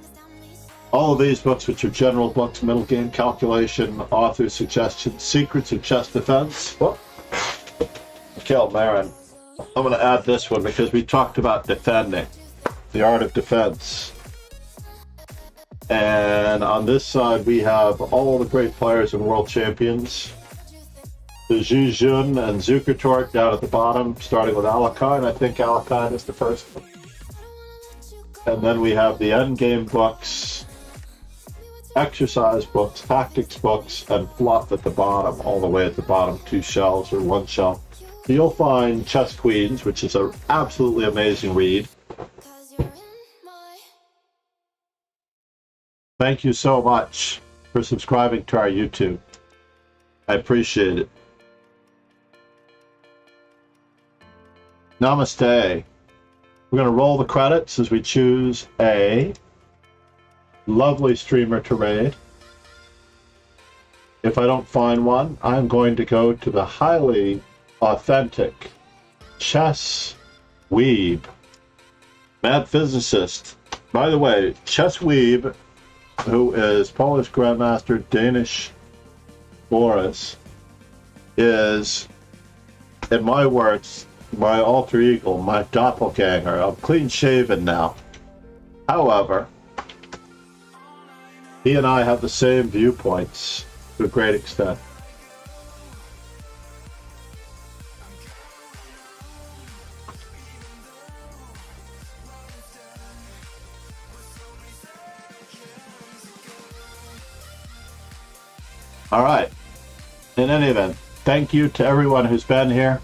all of these books, which are general books: Middle Game Calculation, Author Suggestions, Secrets of Chess Defense. Whoop. Mikhail Marin. I'm going to add this one because we talked about defending, the art of defense. And on this side, we have all the great players and world champions. The Zhu Jun and Zukertort down at the bottom, starting with Alekhine. I think Alekhine is the first one. And then we have the endgame books, exercise books, tactics books, and fluff at the bottom, all the way at the bottom, 2 shelves or 1 shelf. So you'll find Chess Queens, which is an absolutely amazing read. Thank you so much for subscribing to our YouTube. I appreciate it. Namaste. We're going to roll the credits as we choose a lovely streamer to raid. If I don't find one, I'm going to go to the highly authentic Chess Weeb, Mad Physicist. By the way, Chess Weeb, who is Polish Grandmaster Danish Boris, is, in my words, my alter ego, my doppelganger. I'm clean shaven now. However, he and I have the same viewpoints to a great extent. All right. In any event, thank you to everyone who's been here.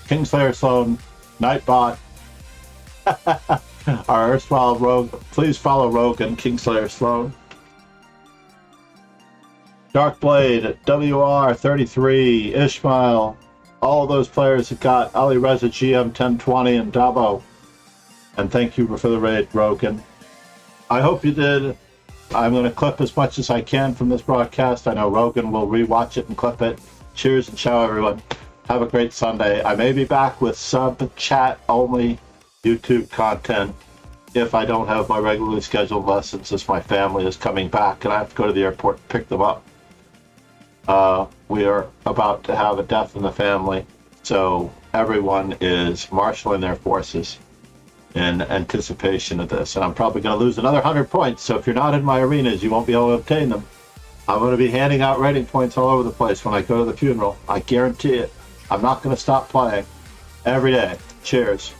Kingslayer Sloan, Nightbot, our erstwhile rogue. Please follow Rogue and Kingslayer Sloan. Darkblade, WR33, Ishmael, all of those players that got Ali Reza GM 1020 and Dabo. And thank you for the raid, Rogan. I hope you did. I'm going to clip as much as I can from this broadcast. I know Rogan will rewatch it and clip it. Cheers and ciao, everyone. Have a great Sunday. I may be back with sub-chat only YouTube content if I don't have my regularly scheduled lessons, as my family is coming back and I have to go to the airport and pick them up. We are about to have a death in the family, so everyone is marshaling their forces in anticipation of this. And I'm probably going to lose another 100 points, so if you're not in my arenas, you won't be able to obtain them. I'm going to be handing out rating points all over the place when I go to the funeral. I guarantee it. I'm not going to stop playing every day. Cheers.